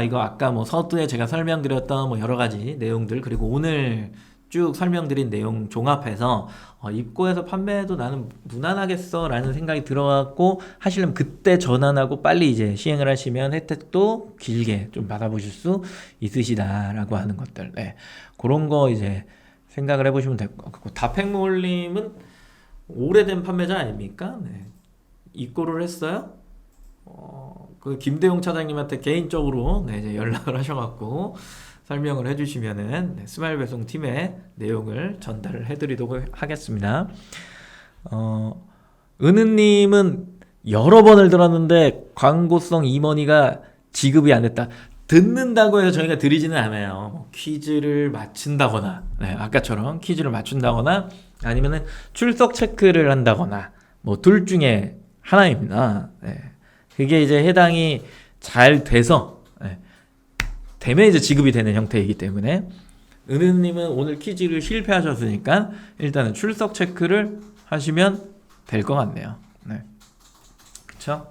이거 아까 뭐 서두에 제가 설명드렸던 뭐 여러 가지 내용들, 그리고 오늘 쭉 설명드린 내용 종합해서 입고해서 판매해도 나는 무난하겠어 라는 생각이 들어갖고 하시려면 그때 전환하고 빨리 이제 시행을 하시면 혜택도 길게 좀 받아보실 수 있으시다라고 하는 것들, 네. 그런 거 이제 생각을 해보시면 될 것 같고, 다팩몰님은 오래된 판매자 아닙니까? 네. 입고를 했어요? 그 김대용 차장님한테 개인적으로 네, 이제 연락을 하셔갖고 설명을 해주시면은 스마일 배송 팀의 내용을 전달을 해드리도록 하겠습니다. 은은님은 여러 번을 들었는데 광고성 임원이가 지급이 안 됐다. 듣는다고 해서 저희가 드리지는 않아요. 뭐 퀴즈를 맞춘다거나, 네, 아까처럼 퀴즈를 맞춘다거나, 아니면은 출석 체크를 한다거나, 뭐 둘 중에 하나입니다. 네. 그게 이제 해당이 잘 돼서, 네, 되면 이제 지급이 되는 형태이기 때문에, 은은님은 오늘 퀴즈를 실패하셨으니까 일단은 출석 체크를 하시면 될 것 같네요. 네. 그쵸?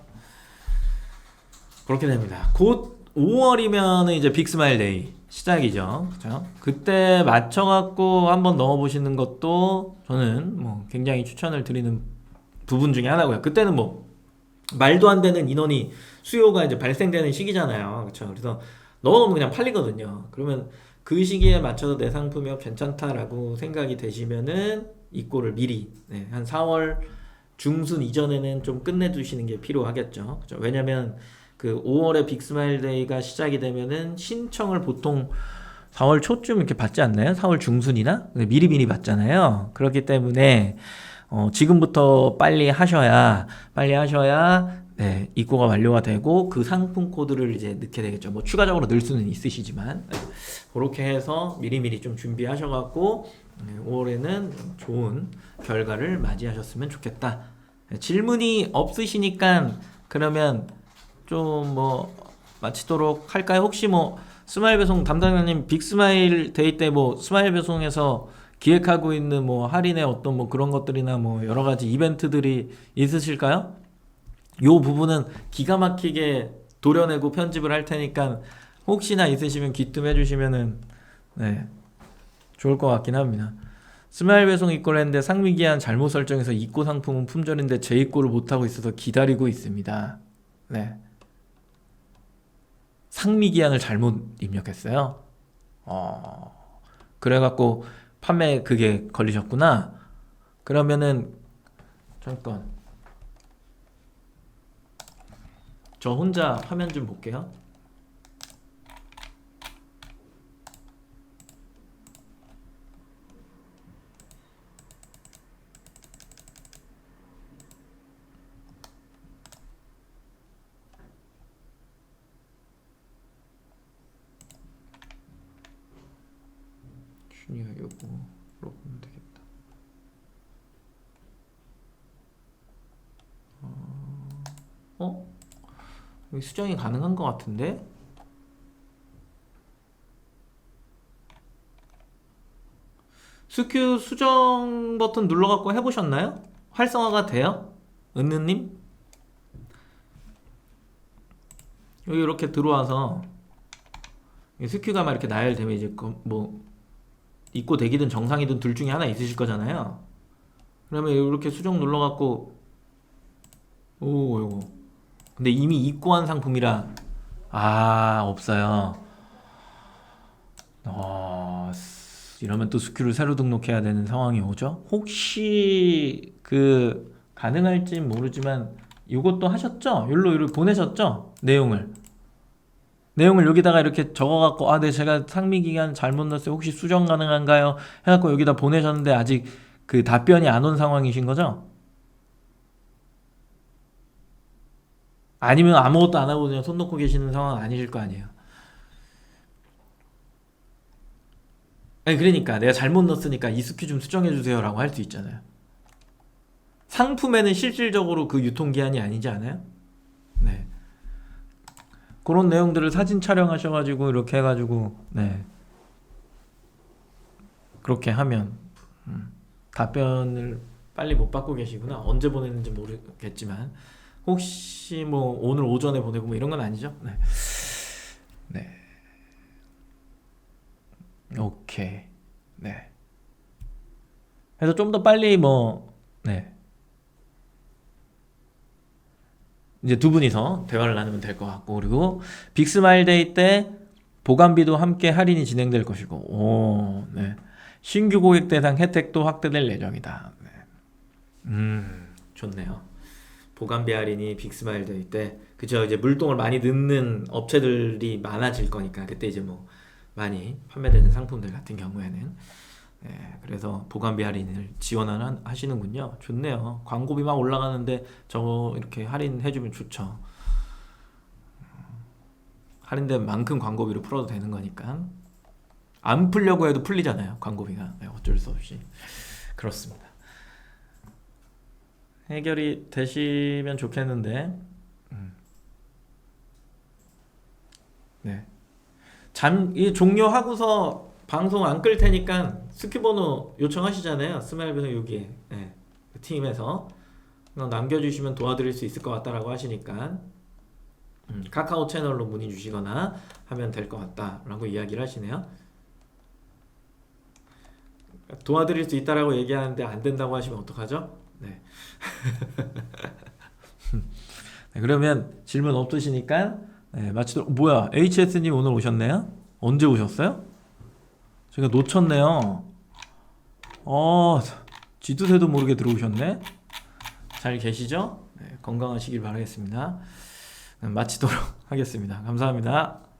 그렇게 됩니다. 곧 5월이면 이제 빅스마일 데이 시작이죠. 그쵸? 그때 맞춰갖고 한번 넣어보시는 것도 저는 뭐 굉장히 추천을 드리는 부분 중에 하나고요. 그때는 뭐 말도 안 되는 인원이 수요가 이제 발생되는 시기잖아요. 그쵸? 그래서 넣어놓으면 그냥 팔리거든요. 그러면 그 시기에 맞춰서 내 상품이 괜찮다라고 생각이 되시면은 입고를 미리, 네, 한 4월 중순 이전에는 좀 끝내두시는 게 필요하겠죠. 그쵸? 왜냐면 그 5월에 빅스마일 데이가 시작이 되면은 신청을 보통 4월 초쯤 이렇게 받지 않나요? 4월 중순이나? 미리 받잖아요. 그렇기 때문에 지금부터 빨리 하셔야 네, 입고가 완료가 되고 그 상품 코드를 이제 넣게 되겠죠. 뭐 추가적으로 넣을 수는 있으시지만, 네, 그렇게 해서 미리미리 좀 준비하셔갖고 5월에는 좋은 결과를 맞이하셨으면 좋겠다. 네, 질문이 없으시니까 그러면 좀 뭐 마치도록 할까요? 혹시 뭐 스마일 배송 담당자님 빅스마일 데이 때 뭐 스마일 배송에서 기획하고 있는 뭐 할인의 어떤 뭐 그런 것들이나 뭐 여러 가지 이벤트들이 있으실까요? 요 부분은 기가 막히게 도려내고 편집을 할 테니까 혹시나 있으시면 귀뜸해 주시면은 네, 좋을 것 같긴 합니다. 스마일 배송 입고를 했는데 상미기한 잘못 설정해서 입고 상품은 품절인데 재입고를 못하고 있어서 기다리고 있습니다. 네. 상미기한을 잘못 입력했어요. 그래갖고 판매 그게 걸리셨구나. 그러면은 잠깐 저 혼자 화면 좀 볼게요. 준이가 요거로 보면 되겠다. 여기 수정이 가능한 것 같은데? 스큐 수정 버튼 눌러갖고 해보셨나요? 활성화가 돼요? 은느님? 여기 이렇게 들어와서 스큐가 막 이렇게 나열되면 이제 뭐 있고 대기든 정상이든 둘 중에 하나 있으실 거잖아요. 그러면 이렇게 수정 눌러갖고 오 이거 근데 이미 입고한 상품이라 없어요. 이러면 또 스큐를 새로 등록해야 되는 상황이 오죠. 혹시 그 가능할지 모르지만 이것도 하셨죠? 여기로 보내셨죠? 내용을 여기다가 이렇게 적어갖고 네 제가 상미기간 잘못 넣었어요. 혹시 수정 가능한가요? 해갖고 여기다 보내셨는데 아직 그 답변이 안 온 상황이신 거죠? 아니면 아무것도 안 하고 그냥 손 놓고 계시는 상황 아니실 거 아니에요. 아니 그러니까 내가 잘못 넣었으니까 이 스큐 좀 수정해 주세요 라고 할 수 있잖아요. 상품에는 실질적으로 그 유통기한이 아니지 않아요? 네. 그런 내용들을 사진 촬영하셔가지고 이렇게 해가지고 네 그렇게 하면 답변을 빨리 못 받고 계시구나. 언제 보냈는지 모르겠지만 혹시 뭐 오늘 오전에 보내고 뭐 이런 건 아니죠? 네. 네. 오케이. 네. 그래서 좀 더 빨리 네. 이제 두 분이서 대화를 나누면 될 것 같고 그리고 빅스마일데이 때 보관비도 함께 할인이 진행될 것이고 네. 신규 고객 대상 혜택도 확대될 예정이다. 네. 좋네요. 보관비 할인이 빅스마일데이 때 그죠 이제 물동을 많이 넣는 업체들이 많아질 거니까 그때 이제 뭐 많이 판매되는 상품들 같은 경우에는 네, 그래서 보관비 할인을 지원하시는군요. 좋네요. 광고비 막 올라가는데 저거 이렇게 할인해주면 좋죠. 할인된 만큼 광고비로 풀어도 되는 거니까 안 풀려고 해도 풀리잖아요. 광고비가 네, 어쩔 수 없이 그렇습니다. 해결이 되시면 좋겠는데 네. 이 종료하고서 방송 안 끌 테니까 스큐 번호 요청하시잖아요. 스마일배송 여기에 네. 그 팀에서 남겨주시면 도와드릴 수 있을 것 같다라고 하시니까 카카오 채널로 문의 주시거나 하면 될 것 같다라고 이야기를 하시네요. 도와드릴 수 있다라고 얘기하는데 안 된다고 하시면 어떡하죠? 네. 네, 그러면 질문 없으시니까 네, 마치도록. 뭐야 HS님 오늘 오셨네요? 언제 오셨어요? 제가 놓쳤네요. 쥐두새도 모르게 들어오셨네. 잘 계시죠? 네, 건강하시길 바라겠습니다. 마치도록 하겠습니다. 감사합니다.